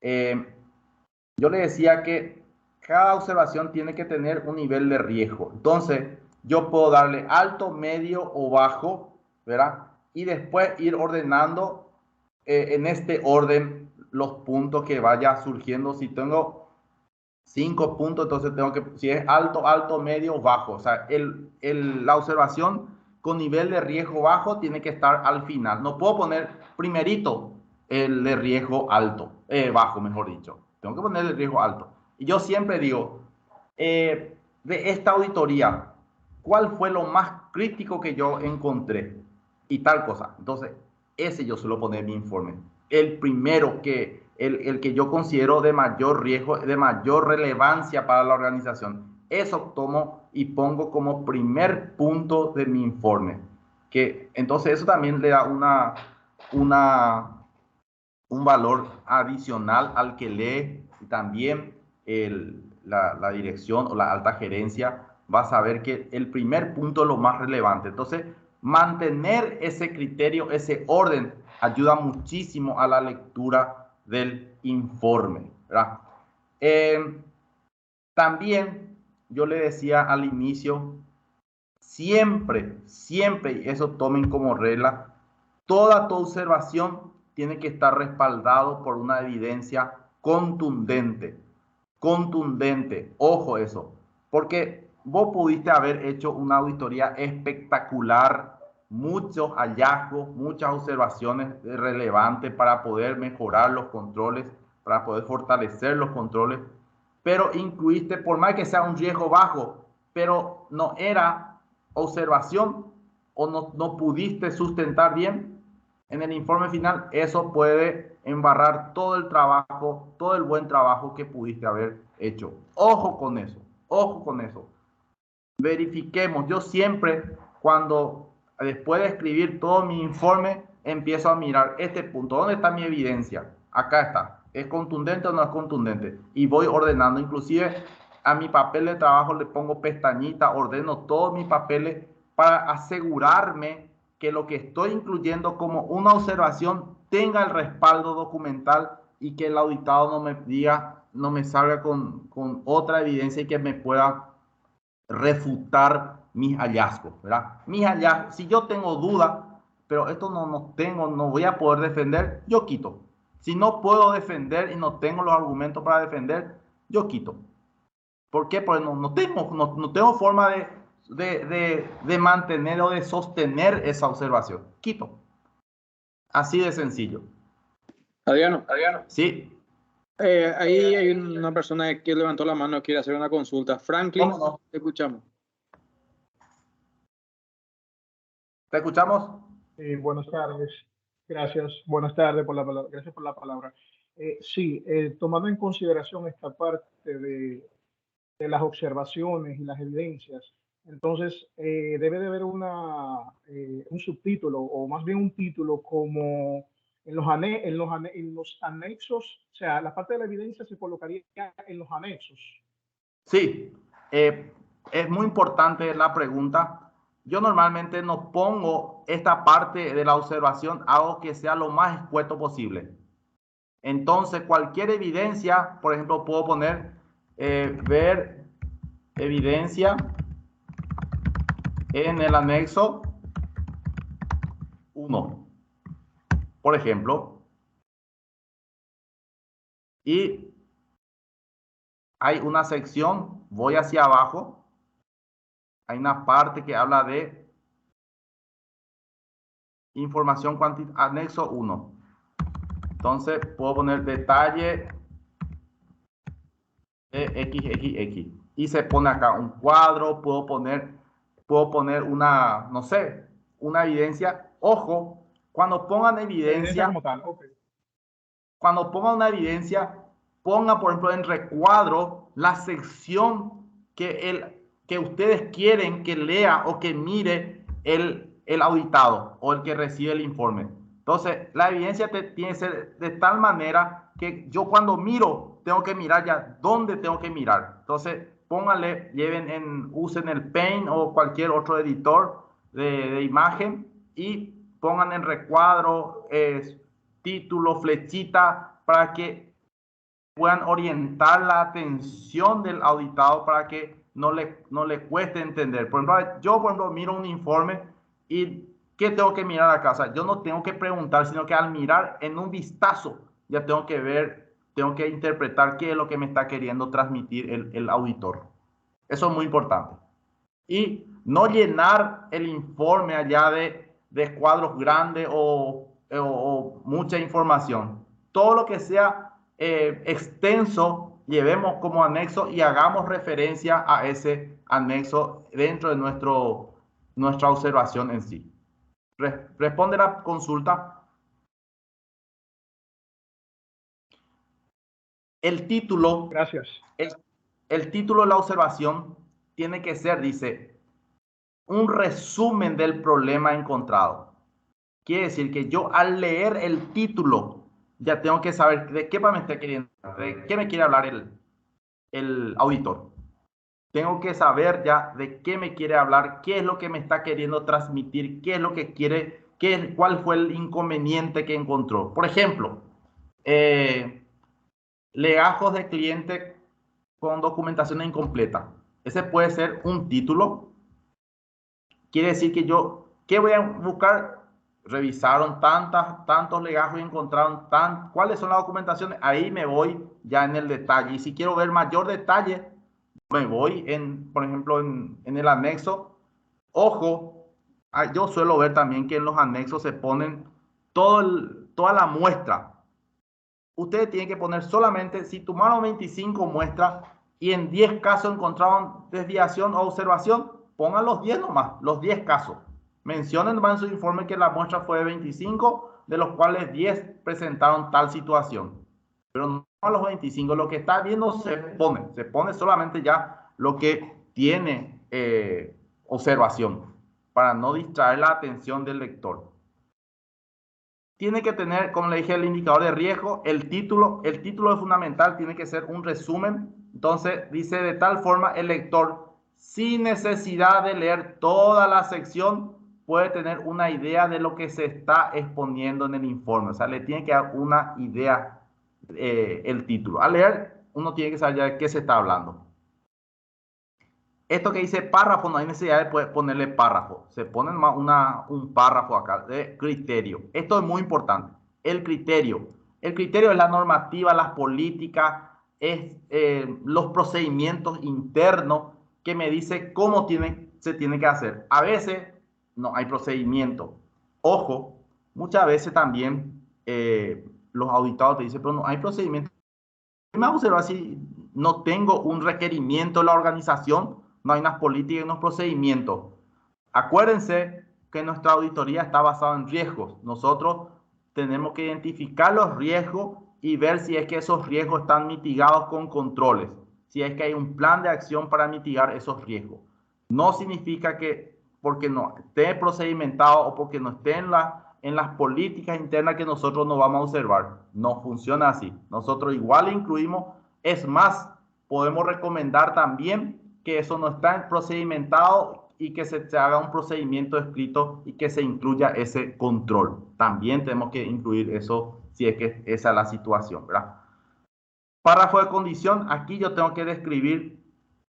Yo le decía que cada observación tiene que tener un nivel de riesgo. Entonces, yo puedo darle alto, medio o bajo, ¿verdad? Y después ir ordenando en este orden los puntos que vaya surgiendo. Si tengo 5 puntos, entonces tengo que, si es alto, alto, medio, bajo. O sea, la observación con nivel de riesgo bajo tiene que estar al final. No puedo poner primerito el de riesgo alto, bajo, mejor dicho. Tengo que poner el riesgo alto. Y yo siempre digo, de esta auditoría, ¿cuál fue lo más crítico que yo encontré? Y tal cosa. Entonces, ese yo suelo poner en mi informe. El primero que, el que yo considero de mayor riesgo, de mayor relevancia para la organización. Eso tomo y pongo como primer punto de mi informe. Entonces, eso también le da un valor adicional al que lee, y también la dirección o la alta gerencia va a saber que el primer punto es lo más relevante. Entonces, mantener ese criterio, ese orden, ayuda muchísimo a la lectura del informe, ¿verdad? También yo le decía al inicio, siempre, y eso tomen como regla, toda tu observación tiene que estar respaldado por una evidencia contundente. Ojo eso, porque vos pudiste haber hecho una auditoría espectacular, muchos hallazgos, muchas observaciones relevantes para poder mejorar los controles, para poder fortalecer los controles, pero incluiste, por más que sea un riesgo bajo, pero no era observación o no pudiste sustentar bien en el informe final, eso puede embarrar todo el trabajo, todo el buen trabajo que pudiste haber hecho. Ojo con eso, ojo con eso. Verifiquemos. Yo siempre, después de escribir todo mi informe, empiezo a mirar este punto. ¿Dónde está mi evidencia? Acá está. ¿Es contundente o no es contundente? Y voy ordenando. Inclusive a mi papel de trabajo le pongo pestañita, ordeno todos mis papeles para asegurarme que lo que estoy incluyendo como una observación tenga el respaldo documental y que el auditado no me diga, no me salga con otra evidencia y que me pueda refutar mis hallazgos, ¿verdad? Mis hallazgos, si yo tengo duda, pero esto no voy a poder defender, yo quito. Si no puedo defender y no tengo los argumentos para defender, yo quito. ¿Por qué? Porque no tengo forma de mantener o de sostener esa observación. Quito. Así de sencillo. Adriano. Sí. Ahí hay una persona que levantó la mano y quiere hacer una consulta. Franklin, no? Te escuchamos. ¿Te escuchamos? Buenas tardes. Gracias. Buenas tardes por la palabra. Gracias por la palabra. Sí, tomando en consideración esta parte de las observaciones y las evidencias, entonces debe de haber un subtítulo o más bien un título como en los anexos, o sea, la parte de la evidencia se colocaría en los anexos. Sí, es muy importante la pregunta. Yo normalmente no pongo esta parte de la observación, hago que sea lo más escueto posible. Entonces, cualquier evidencia, por ejemplo, puedo poner ver evidencia en el anexo 1, por ejemplo. Y hay una sección, voy hacia abajo, hay una parte que habla de información cuantitativa, anexo 1. Entonces, puedo poner detalle de XXX. Y se pone acá un cuadro, puedo poner una, no sé, una evidencia. Ojo, cuando pongan evidencia como tal, okay. Cuando pongan una evidencia, ponga, por ejemplo, en recuadro la sección que ustedes quieren que lea o que mire el auditado o el que recibe el informe. Entonces, la evidencia tiene que ser de tal manera que yo cuando miro, tengo que mirar ya dónde tengo que mirar. Entonces, pónganle, usen el Paint o cualquier otro editor de imagen y pongan en recuadro, título, flechita, para que puedan orientar la atención del auditado para que no le cueste entender. Por ejemplo, yo miro un informe y ¿qué tengo que mirar acá? O sea, yo no tengo que preguntar, sino que al mirar en un vistazo ya tengo que ver, tengo que interpretar qué es lo que me está queriendo transmitir el auditor. Eso es muy importante. Y no llenar el informe allá de cuadros grandes o mucha información. Todo lo que sea extenso, llevemos como anexo y hagamos referencia a ese anexo dentro de nuestra observación en sí. Responde la consulta. El título. Gracias. El título de la observación tiene que ser, dice, un resumen del problema encontrado. Quiere decir que yo al leer el título ya tengo que saber de qué me está queriendo, de qué me quiere hablar el auditor. Tengo que saber ya de qué me quiere hablar, qué es lo que me está queriendo transmitir, qué es lo que quiere, cuál fue el inconveniente que encontró. Por ejemplo, legajos de cliente con documentación incompleta. Ese puede ser un título. Quiere decir que ¿qué voy a buscar? Revisaron tantos legajos y encontraron cuáles son las documentaciones. Ahí me voy ya en el detalle. Y si quiero ver mayor detalle, me voy por ejemplo, en el anexo. Ojo, yo suelo ver también que en los anexos se ponen toda la muestra. Ustedes tienen que poner solamente, si tomaron 25 muestras y en 10 casos encontraron desviación o observación, pongan los 10 nomás, los 10 casos. Mencionen nomás en su informe que la muestra fue de 25, de los cuales 10 presentaron tal situación. Pero no a los 25, lo que está viendo se pone solamente ya lo que tiene observación, para no distraer la atención del lector. Tiene que tener, como le dije, el indicador de riesgo, el título es fundamental, tiene que ser un resumen. Entonces, dice de tal forma el lector, sin necesidad de leer toda la sección, puede tener una idea de lo que se está exponiendo en el informe. O sea, le tiene que dar una idea el título. Al leer, uno tiene que saber ya de qué se está hablando. Esto que dice párrafo, no hay necesidad de ponerle párrafo. Se pone un párrafo acá de criterio. Esto es muy importante. El criterio. El criterio es la normativa, las políticas, es los procedimientos internos que me dice cómo se tiene que hacer. A veces no hay procedimiento. Ojo, muchas veces también los auditados te dicen, pero no hay procedimiento. Me hago observar si no tengo un requerimiento de la organización, no hay unas políticas y unos procedimientos. Acuérdense que nuestra auditoría está basada en riesgos. Nosotros tenemos que identificar los riesgos y ver si es que esos riesgos están mitigados con controles, si es que hay un plan de acción para mitigar esos riesgos. No significa que porque no esté procedimentado o porque no esté en las políticas internas que nosotros no vamos a observar. No funciona así. Nosotros igual incluimos, es más, podemos recomendar también que eso no está procedimentado y que se haga un procedimiento escrito y que se incluya ese control. También tenemos que incluir eso si es que esa es la situación, ¿verdad? Párrafo de condición, aquí yo tengo que describir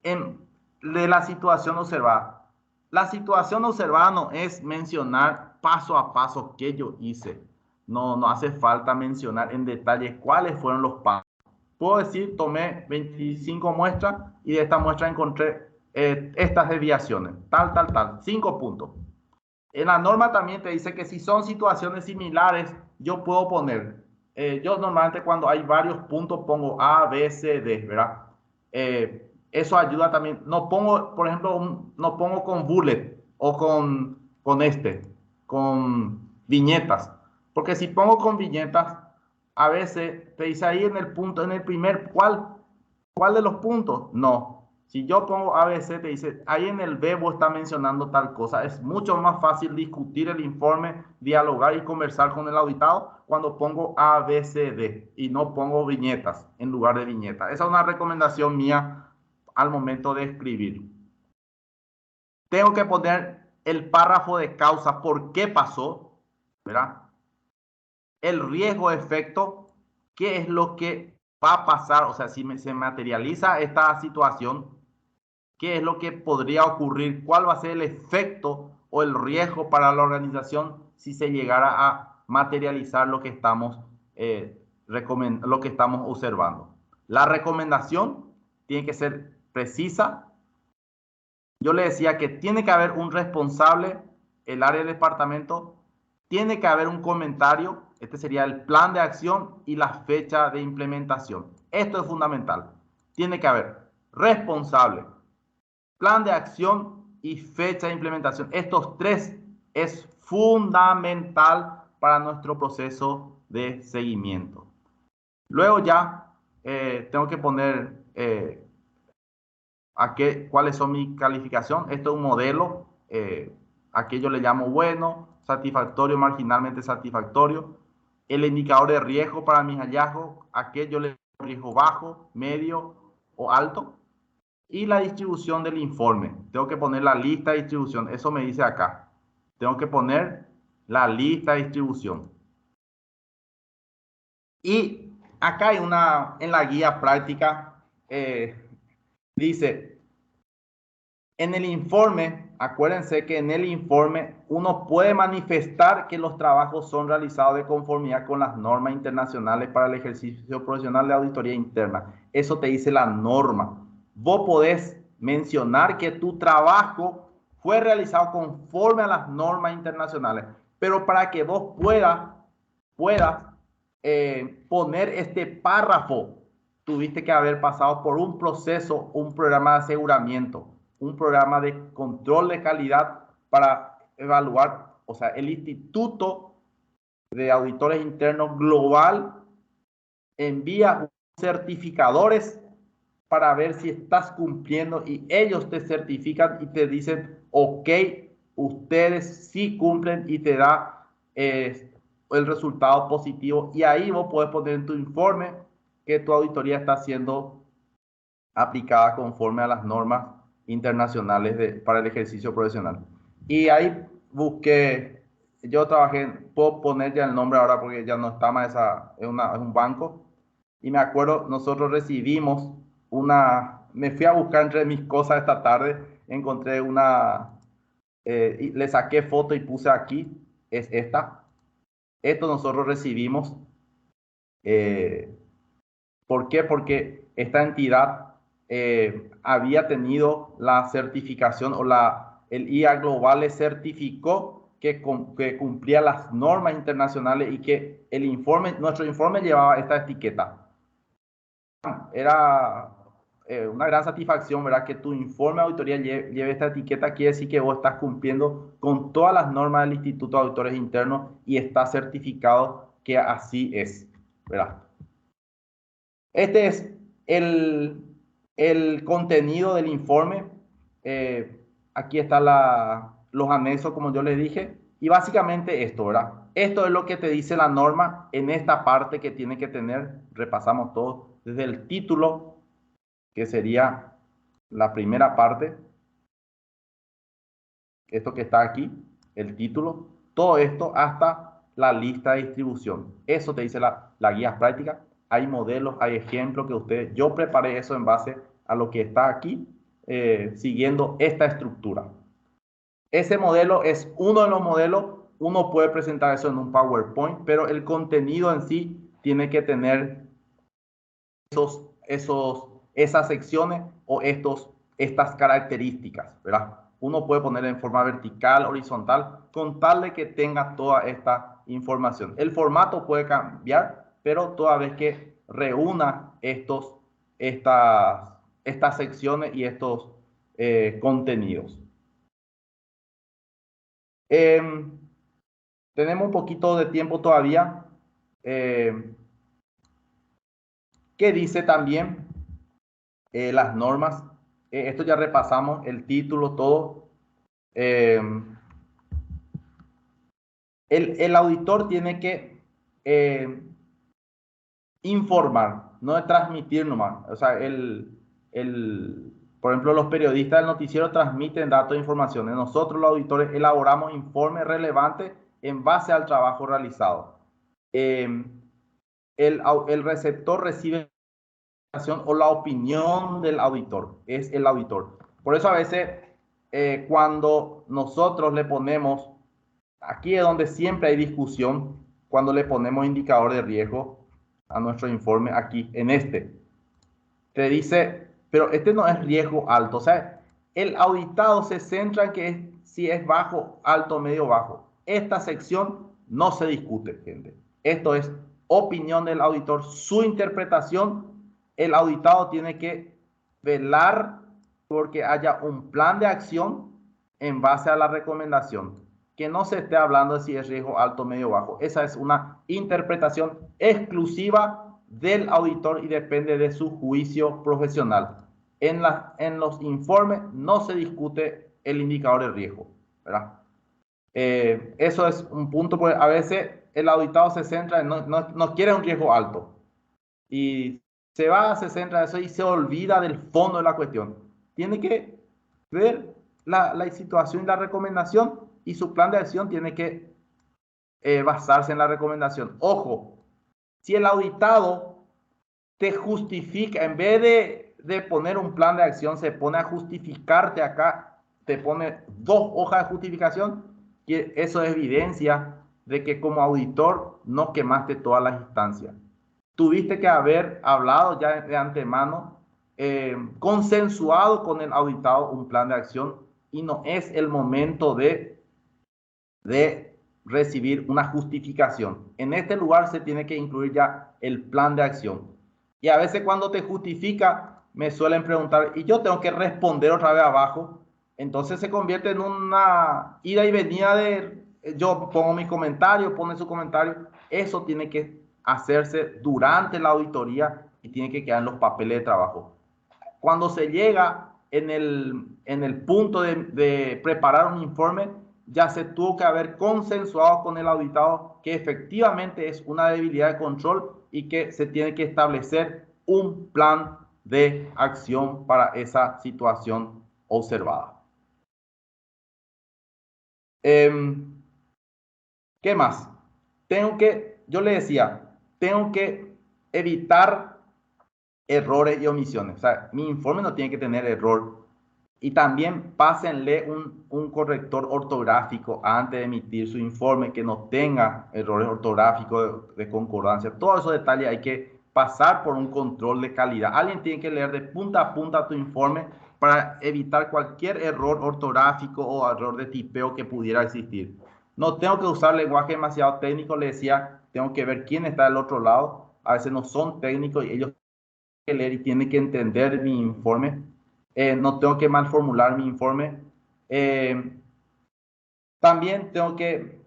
de la situación observada. La situación observada no es mencionar paso a paso qué yo hice. No hace falta mencionar en detalle cuáles fueron los pasos. Puedo decir, tomé 25 muestras y de esta muestra encontré estas desviaciones, tal, 5 puntos. En la norma también te dice que si son situaciones similares, yo puedo poner, yo normalmente cuando hay varios puntos pongo A, B, C, D, ¿verdad? Eso ayuda también. No pongo, por ejemplo, no pongo con bullet o con viñetas. Porque si pongo con viñetas, a veces te dice ahí en el punto, en el primer, ¿cuál de los puntos? No. Si yo pongo ABC, te dice, ahí en el B vos está mencionando tal cosa. Es mucho más fácil discutir el informe, dialogar y conversar con el auditado cuando pongo ABCD y no pongo viñetas en lugar de viñetas. Esa es una recomendación mía al momento de escribir. Tengo que poner el párrafo de causa, por qué pasó, ¿verdad? El riesgo-efecto, qué es lo que va a pasar, o sea, si se materializa esta situación, qué es lo que podría ocurrir, cuál va a ser el efecto o el riesgo para la organización si se llegara a materializar lo que estamos, observando. La recomendación tiene que ser precisa. Yo le decía que tiene que haber un responsable, el área del departamento, tiene que haber un comentario, este sería el plan de acción y la fecha de implementación. Esto es fundamental. Tiene que haber responsable, plan de acción y fecha de implementación. Estos tres es fundamental para nuestro proceso de seguimiento. Luego ya tengo que poner cuáles son mi calificación. Esto es un modelo. A que yo le llamo bueno, satisfactorio, marginalmente satisfactorio. El indicador de riesgo para mis hallazgos, a que yo le llamo riesgo bajo, medio o alto. Y la distribución del informe. Tengo que poner la lista de distribución. Eso me dice acá. Tengo que poner la lista de distribución. Y acá hay en la guía práctica, dice, en el informe, acuérdense que en el informe uno puede manifestar que los trabajos son realizados de conformidad con las normas internacionales para el ejercicio profesional de auditoría interna. Eso te dice la norma. Vos podés mencionar que tu trabajo fue realizado conforme a las normas internacionales, pero para que vos puedas poner este párrafo, tuviste que haber pasado por un proceso, un programa de aseguramiento, un programa de control de calidad para evaluar, o sea, el Instituto de Auditores Internos Global envía certificadores para ver si estás cumpliendo y ellos te certifican y te dicen, ok, ustedes sí cumplen y te da el resultado positivo y ahí vos podés poner en tu informe que tu auditoría está siendo aplicada conforme a las normas internacionales para el ejercicio profesional. Y ahí busqué, yo trabajé, puedo poner ya el nombre ahora porque ya no está más es un banco, y me acuerdo, nosotros recibimos me fui a buscar entre mis cosas esta tarde, encontré y le saqué foto y puse aquí, es esta. Esto nosotros recibimos. ¿Por qué? Porque esta entidad había tenido la certificación o el IA Global le certificó que cumplía las normas internacionales y que nuestro informe llevaba esta etiqueta. Era una gran satisfacción, ¿verdad? Que tu informe de auditoría lleve esta etiqueta, quiere decir que vos estás cumpliendo con todas las normas del Instituto de Auditores Internos y está certificado que así es, ¿verdad? Este es el contenido del informe. Aquí están los anexos, como yo les dije. Y básicamente esto, ¿verdad? Esto es lo que te dice la norma en esta parte que tiene que tener. Repasamos todo. Desde el título, que sería la primera parte. Esto que está aquí, el título. Todo esto hasta la lista de distribución. Eso te dice la guía práctica. Hay modelos, hay ejemplos que yo preparé eso en base a lo que está aquí, siguiendo esta estructura. Ese modelo es uno de los modelos, uno puede presentar eso en un PowerPoint, pero el contenido en sí tiene que tener esas secciones o estas características, ¿verdad? Uno puede poner en forma vertical, horizontal, con tal de que tenga toda esta información. El formato puede cambiar, pero toda vez que reúna estas secciones y estos contenidos. Tenemos un poquito de tiempo todavía. ¿Qué dice también las normas? esto ya repasamos, el título, todo. El auditor tiene que informar, no es transmitir nomás. O sea, por ejemplo, los periodistas del noticiero transmiten datos e informaciones. Nosotros, los auditores, elaboramos informes relevantes en base al trabajo realizado. El receptor recibe o la opinión del auditor, es el auditor. Por eso a veces cuando nosotros le ponemos, aquí es donde siempre hay discusión, cuando le ponemos indicador de riesgo a nuestro informe, aquí en te dice, pero este no es riesgo alto. O sea, el auditado se centra en que si es bajo, alto, medio, bajo. Esta sección no se discute, gente. Esto es opinión del auditor, su interpretación. El auditado tiene que velar porque haya un plan de acción en base a la recomendación. Que no se esté hablando de si es riesgo alto, medio, bajo. Esa es una interpretación exclusiva del auditor y depende de su juicio profesional. En los informes no se discute el indicador de riesgo, ¿verdad? Eso es un punto, porque a veces el auditado se centra en no quiere un riesgo alto y se centra en eso y se olvida del fondo de la cuestión. Tiene que ver la situación y la recomendación, y su plan de acción tiene que basarse en la recomendación. Ojo, si el auditado te justifica, en vez de poner un plan de acción, se pone a justificarte acá, te pone 2 hojas de justificación, y eso es evidencia de que como auditor no quemaste todas las instancias. Tuviste que haber hablado ya de antemano, consensuado con el auditado un plan de acción, y no es el momento de recibir una justificación. En este lugar se tiene que incluir ya el plan de acción. Y a veces cuando te justifica, me suelen preguntar, y yo tengo que responder otra vez abajo. Entonces se convierte en una ida y venida de, yo pongo mi comentario, pone su comentario. Eso tiene que hacerse durante la auditoría y tiene que quedar en los papeles de trabajo. Cuando se llega en el punto de preparar un informe, ya se tuvo que haber consensuado con el auditado que efectivamente es una debilidad de control y que se tiene que establecer un plan de acción para esa situación observada. ¿Qué más? Yo le decía, tengo que evitar errores y omisiones. O sea, mi informe no tiene que tener error. Y también pásenle un corrector ortográfico antes de emitir su informe, que no tenga errores ortográficos de concordancia. Todos esos detalles hay que pasar por un control de calidad. Alguien tiene que leer de punta a punta tu informe para evitar cualquier error ortográfico o error de tipeo que pudiera existir. No tengo que usar lenguaje demasiado técnico, le decía, tengo que ver quién está del otro lado. A veces no son técnicos y ellos tienen que leer y tienen que entender mi informe. No tengo que mal formular mi informe. También tengo que,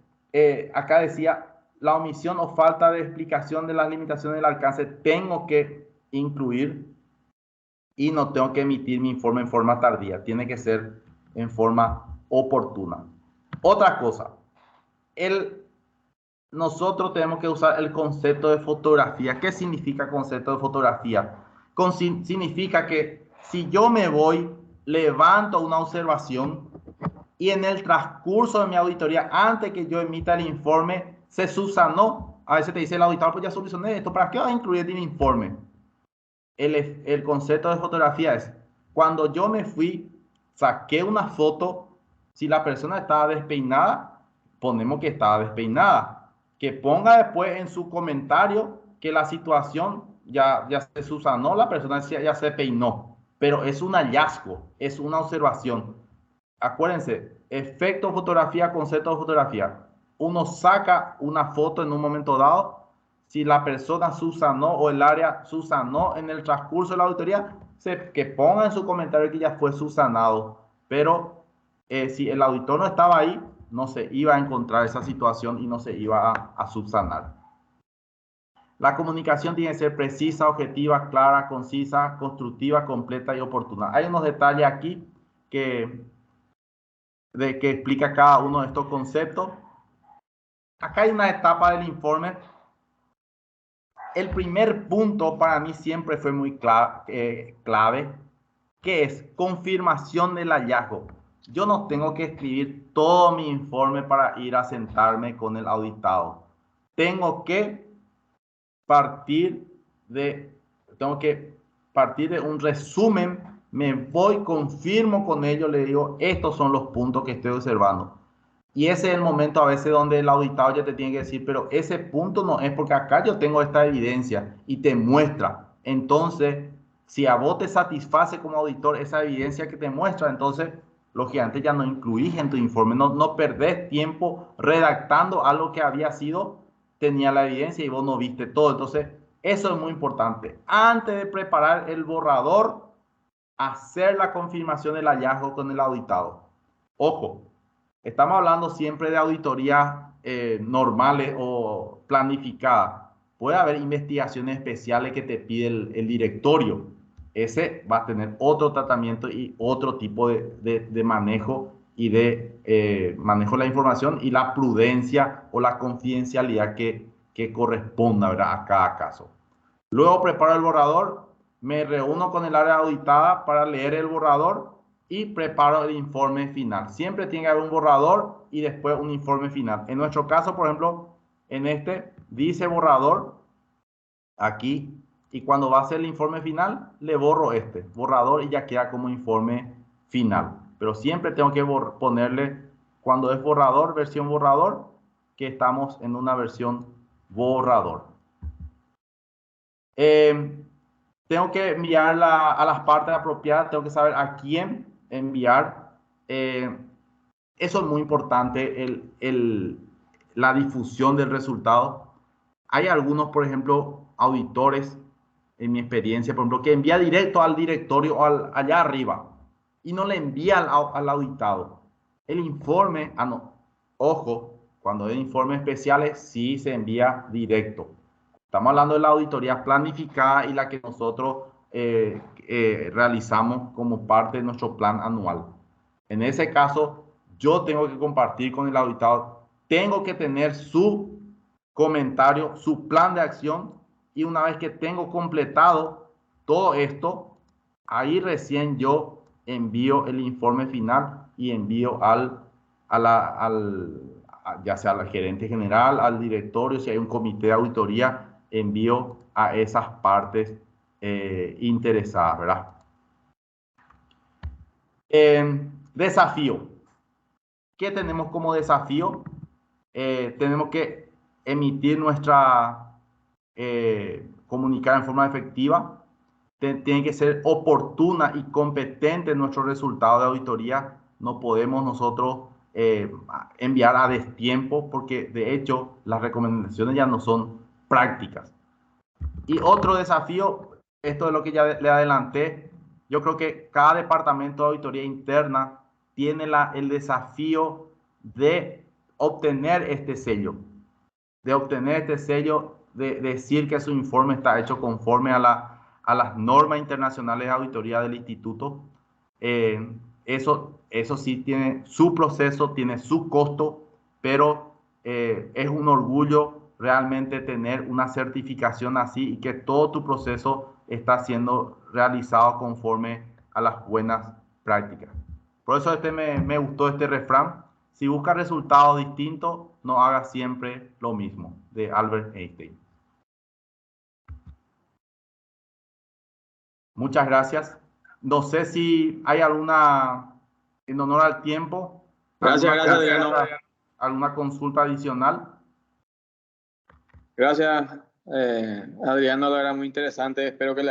acá decía, la omisión o falta de explicación de las limitaciones del alcance tengo que incluir, y no tengo que emitir mi informe en forma tardía, tiene que ser en forma oportuna. Otra cosa, nosotros tenemos que usar el concepto de fotografía. ¿Qué significa concepto de fotografía? Significa que si yo me voy, levanto una observación y en el transcurso de mi auditoría, antes que yo emita el informe, se subsanó. A veces te dice el auditor, pues ya solucioné esto, ¿para qué vas a incluir en el informe? El concepto de fotografía es, cuando yo me fui, saqué una foto, si la persona estaba despeinada, ponemos que estaba despeinada. Que ponga después en su comentario que la situación ya se subsanó, la persona ya se peinó, pero es un hallazgo, es una observación. Acuérdense, efecto fotografía, concepto de fotografía. Uno saca una foto en un momento dado, si la persona subsanó o el área subsanó en el transcurso de la auditoría, que ponga en su comentario que ya fue subsanado, pero si el auditor no estaba ahí, no se iba a encontrar esa situación y no se iba a subsanar. La comunicación tiene que ser precisa, objetiva, clara, concisa, constructiva, completa y oportuna. Hay unos detalles aquí que explica cada uno de estos conceptos. Acá hay una etapa del informe. El primer punto para mí siempre fue muy clave, que es confirmación del hallazgo. Yo no tengo que escribir todo mi informe para ir a sentarme con el auditado. Tengo que partir de un resumen, me voy, confirmo con ellos, le digo, estos son los puntos que estoy observando. Y ese es el momento a veces donde el auditado ya te tiene que decir, pero ese punto no es porque acá yo tengo esta evidencia y te muestra. Entonces, si a vos te satisface como auditor esa evidencia que te muestra, entonces, lógicamente ya no incluís en tu informe, no perdés tiempo redactando algo que había sido, tenía la evidencia y vos no viste todo. Entonces, eso es muy importante. Antes de preparar el borrador, hacer la confirmación del hallazgo con el auditado. Ojo. Estamos hablando siempre de auditorías normales o planificadas. Puede haber investigaciones especiales que te pide el directorio. Ese va a tener otro tratamiento y otro tipo de manejo y de manejo de la información y la prudencia o la confidencialidad que corresponda, ¿verdad?, a cada caso. Luego preparo el borrador, me reúno con el área auditada para leer el borrador y preparo el informe final. Siempre tiene que haber un borrador y después un informe final. En nuestro caso, por ejemplo, en este dice borrador aquí, y cuando va a ser el informe final, le borro este borrador y ya queda como informe final. Pero siempre tengo que ponerle, cuando es borrador, versión borrador, que estamos en una versión borrador. Tengo que enviar a las partes apropiadas, tengo que saber a quién enviar. Eso es muy importante, la difusión del resultado. Hay algunos, por ejemplo, auditores, en mi experiencia, por ejemplo, que envía directo al directorio o allá arriba y no le envía al auditado. El informe, ojo, cuando hay informes especiales, sí se envía directo. Estamos hablando de la auditoría planificada y la que nosotros realizamos como parte de nuestro plan anual. En ese caso, yo tengo que compartir con el auditado, tengo que tener su comentario, su plan de acción, y una vez que tengo completado todo esto, ahí recién yo envío el informe final y envío ya sea al gerente general, al directorio, si hay un comité de auditoría, envío a esas partes interesadas, ¿verdad? Desafío. ¿Qué tenemos como desafío? Tenemos que emitir comunicar en forma efectiva. Tiene que ser oportuna y competente nuestro resultado de auditoría. No podemos nosotros enviar a destiempo porque de hecho las recomendaciones ya no son prácticas. Y otro desafío, esto es lo que ya le adelanté, yo creo que cada departamento de auditoría interna tiene el desafío de obtener este sello, de decir que su informe está hecho conforme a las normas internacionales de auditoría del instituto. Eso sí tiene su proceso, tiene su costo, pero es un orgullo realmente tener una certificación así y que todo tu proceso está siendo realizado conforme a las buenas prácticas. Por eso me gustó este refrán: si buscas resultados distintos, no hagas siempre lo mismo, de Albert Einstein. Muchas gracias. No sé si hay alguna, en honor al tiempo, gracias, Adriano. ¿Alguna consulta adicional? Gracias, Adriano, lo era muy interesante. Espero que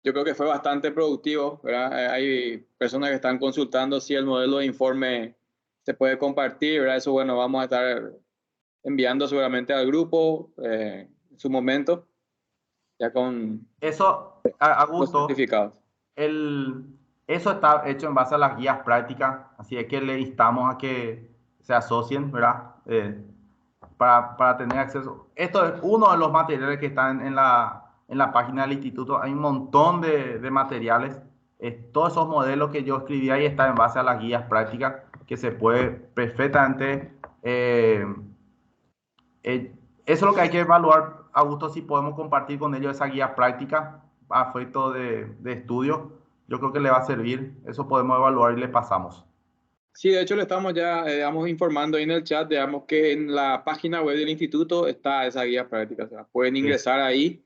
yo creo que fue bastante productivo, ¿verdad? Hay personas que están consultando si el modelo de informe se puede compartir, ¿verdad? Eso, bueno, vamos a estar enviando seguramente al grupo en su momento, ya con eso, Augusto, los certificados. Eso está hecho en base a las guías prácticas, así es que le instamos a que se asocien, ¿verdad? para tener acceso. Esto es uno de los materiales que están en la página del instituto. Hay un montón de materiales. Todos esos modelos que yo escribí ahí están en base a las guías prácticas que se puede perfectamente... eso es lo que hay que evaluar, Augusto, si podemos compartir con ellos esa guía práctica a efecto de estudio. Yo creo que le va a servir. Eso podemos evaluar y le pasamos. Sí, de hecho le estamos ya, digamos, informando ahí en el chat, digamos que en la página web del instituto está esa guía práctica, o sea, pueden ingresar ahí.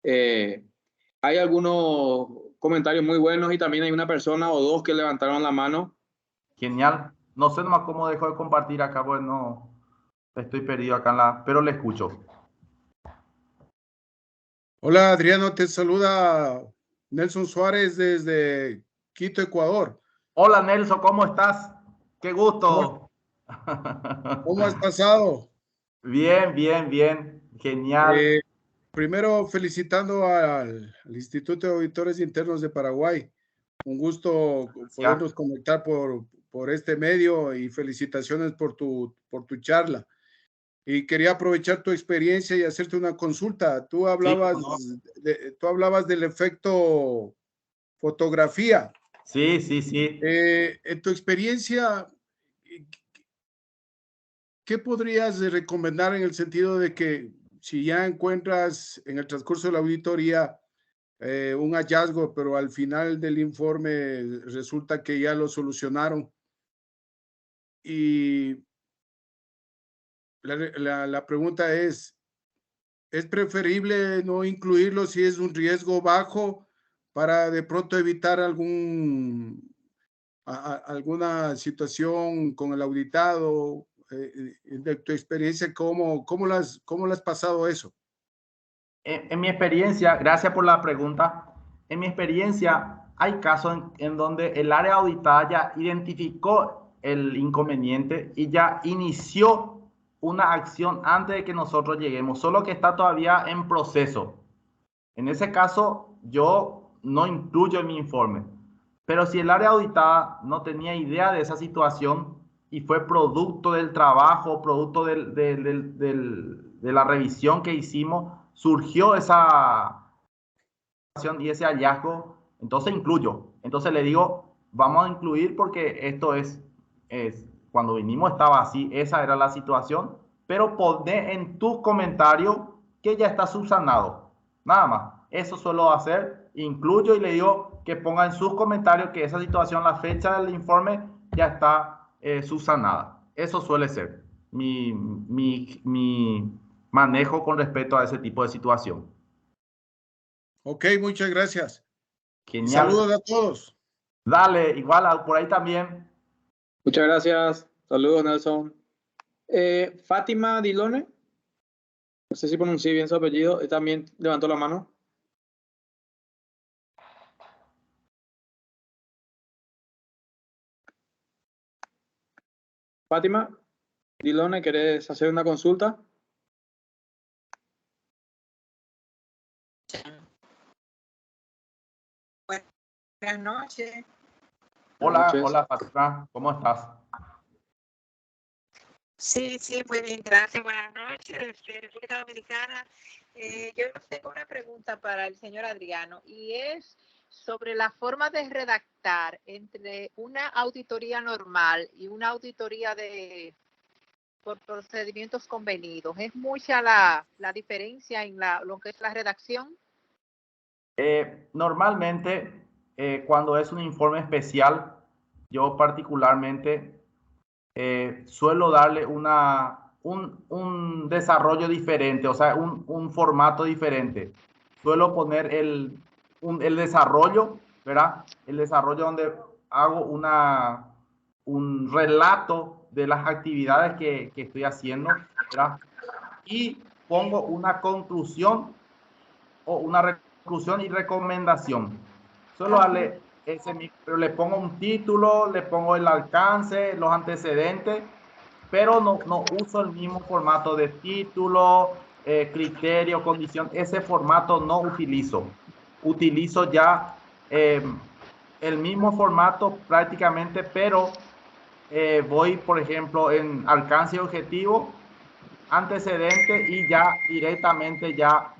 Hay algunos comentarios muy buenos y también hay una persona o dos que levantaron la mano. Genial. No sé nomás cómo dejo de compartir acá, pues no, estoy perdido acá en pero le escucho. Hola Adriano, te saluda Nelson Suárez desde Quito, Ecuador. Hola Nelson, ¿cómo estás? Qué gusto. ¿Cómo has pasado? Bien, bien, bien. Genial. Primero felicitando al Instituto de Auditores Internos de Paraguay. Un gusto podernos conectar por este medio y felicitaciones por tu charla. Y quería aprovechar tu experiencia y hacerte una consulta. Tú hablabas, tú hablabas del efecto fotografía. Sí, sí, sí. En tu experiencia, ¿qué podrías recomendar en el sentido de que si ya encuentras en el transcurso de la auditoría un hallazgo, pero al final del informe resulta que ya lo solucionaron? Y la pregunta ¿es preferible no incluirlo si es un riesgo bajo para de pronto evitar alguna situación con el auditado? De tu experiencia, ¿cómo lo has pasado eso? En mi experiencia, gracias por la pregunta. En mi experiencia, hay casos en donde el área auditada ya identificó el inconveniente y ya inició una acción antes de que nosotros lleguemos, solo que está todavía en proceso. En ese caso, yo no incluyo en mi informe. Pero si el área auditada no tenía idea de esa situación y fue producto del trabajo, producto de la revisión que hicimos, surgió esa situación y ese hallazgo, entonces incluyo. Entonces le digo, vamos a incluir porque esto es cuando vinimos estaba así, esa era la situación, pero poné en tu comentario que ya está subsanado. Nada más. Eso suelo hacer, incluyo y le digo que ponga en sus comentarios que esa situación, la fecha del informe ya está subsanada. Eso suele ser mi manejo con respecto a ese tipo de situación. Ok, muchas gracias. Genial. Y saludos a todos. Dale, igual por ahí también. Muchas gracias. Saludos, Nelson. Fátima Dilone, no sé si pronuncié bien su apellido, también levantó la mano. Fátima Dilone, ¿querés hacer una consulta? Buenas noches. Hola, hola Fátima, ¿cómo estás? Sí, muy bien, gracias. Buenas noches, República Dominicana. Yo tengo una pregunta para el señor Adriano y es sobre la forma de redactar entre una auditoría normal y una auditoría por procedimientos convenidos. ¿Es mucha la diferencia en lo que es la redacción? Normalmente, cuando es un informe especial, yo particularmente suelo darle un desarrollo diferente, o sea, un formato diferente. Suelo poner el desarrollo, ¿verdad? El desarrollo donde hago un relato de las actividades que estoy haciendo, ¿verdad? Y pongo una conclusión o una conclusión y recomendación. Solo darle pero le pongo un título, le pongo el alcance, los antecedentes, pero no uso el mismo formato de título, criterio, condición. Ese formato no utilizo. Utilizo ya el mismo formato prácticamente, pero voy, por ejemplo, en alcance y objetivo antecedente y ya directamente ya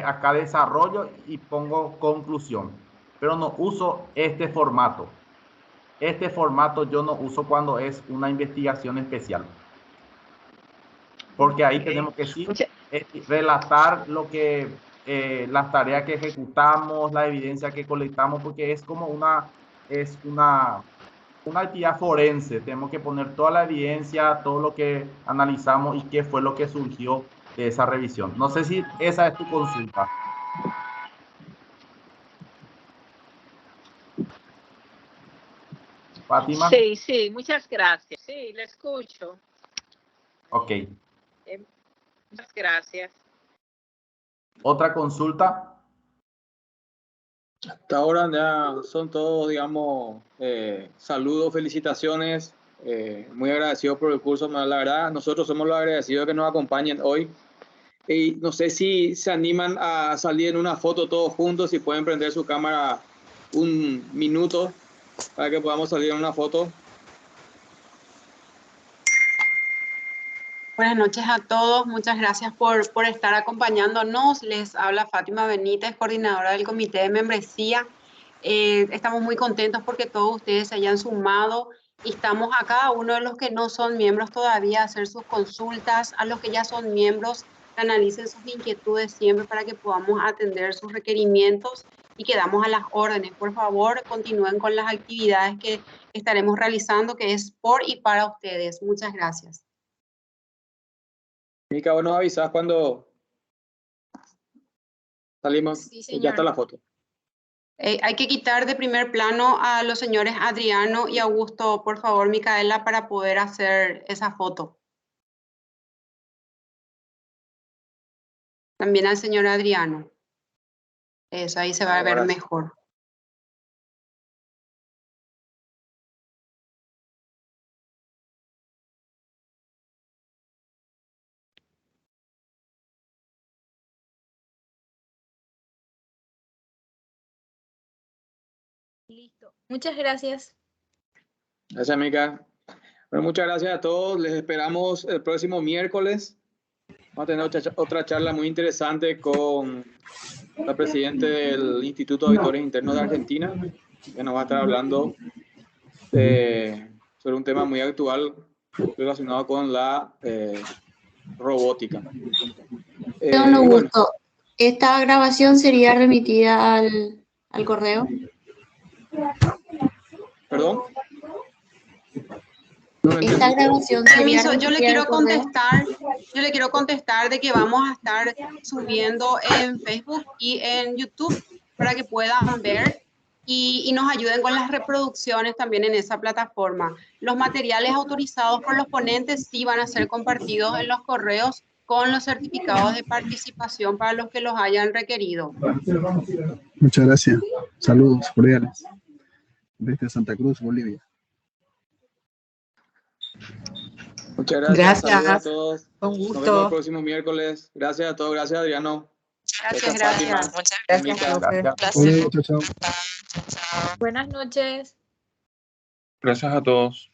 acá desarrollo y pongo conclusión. Pero no uso este formato. Este formato yo no uso cuando es una investigación especial. Porque ahí tenemos que sí relatar lo que las tareas que ejecutamos, la evidencia que colectamos, porque es como una actividad forense. Tenemos que poner toda la evidencia, todo lo que analizamos y qué fue lo que surgió de esa revisión. No sé si esa es tu consulta. Fátima. Sí, sí, muchas gracias. Sí, le escucho. Ok. Muchas gracias. ¿Otra consulta? Hasta ahora ya son todos, digamos, saludos, felicitaciones, muy agradecidos por el curso, la verdad, nosotros somos los agradecidos que nos acompañen hoy. Y no sé si se animan a salir en una foto todos juntos, si pueden prender su cámara un minuto para que podamos salir en una foto. Buenas noches a todos, muchas gracias por estar acompañándonos. Les habla Fátima Benítez, coordinadora del Comité de Membresía. Estamos muy contentos porque todos ustedes se hayan sumado. Estamos a cada uno de los que no son miembros todavía a hacer sus consultas, a los que ya son miembros, analicen sus inquietudes siempre para que podamos atender sus requerimientos y quedamos a las órdenes. Por favor, continúen con las actividades que estaremos realizando, que es por y para ustedes. Muchas gracias. Mica, vos nos avisás cuando salimos. Sí, señor. Ya está la foto. Hay que quitar de primer plano a los señores Adriano y Augusto, por favor, Micaela, para poder hacer esa foto. También al señor Adriano. Eso, ahí se va a ver mejor. Listo. Muchas gracias. Gracias, Mica. Bueno, muchas gracias a todos. Les esperamos el próximo miércoles. Vamos a tener otra charla muy interesante con la presidenta del Instituto de Auditores Internos de Argentina, que nos va a estar hablando sobre un tema muy actual relacionado con la robótica. Don Augusto, bueno, ¿esta grabación sería remitida al correo? ¿Perdón? Esta grabación permiso, yo le quiero contestar de que vamos a estar subiendo en Facebook y en YouTube para que puedan ver y nos ayuden con las reproducciones también en esa plataforma. Los materiales autorizados por los ponentes sí van a ser compartidos en los correos con los certificados de participación para los que los hayan requerido. Muchas gracias. Saludos cordiales desde Santa Cruz, Bolivia. Muchas gracias. Gracias. A todos. Con Nos gusto. vemos el próximo miércoles. Gracias a todos. Gracias, Adriano. Gracias. Fátima. Muchas gracias. Hola, chao, chao. Buenas noches. Gracias a todos.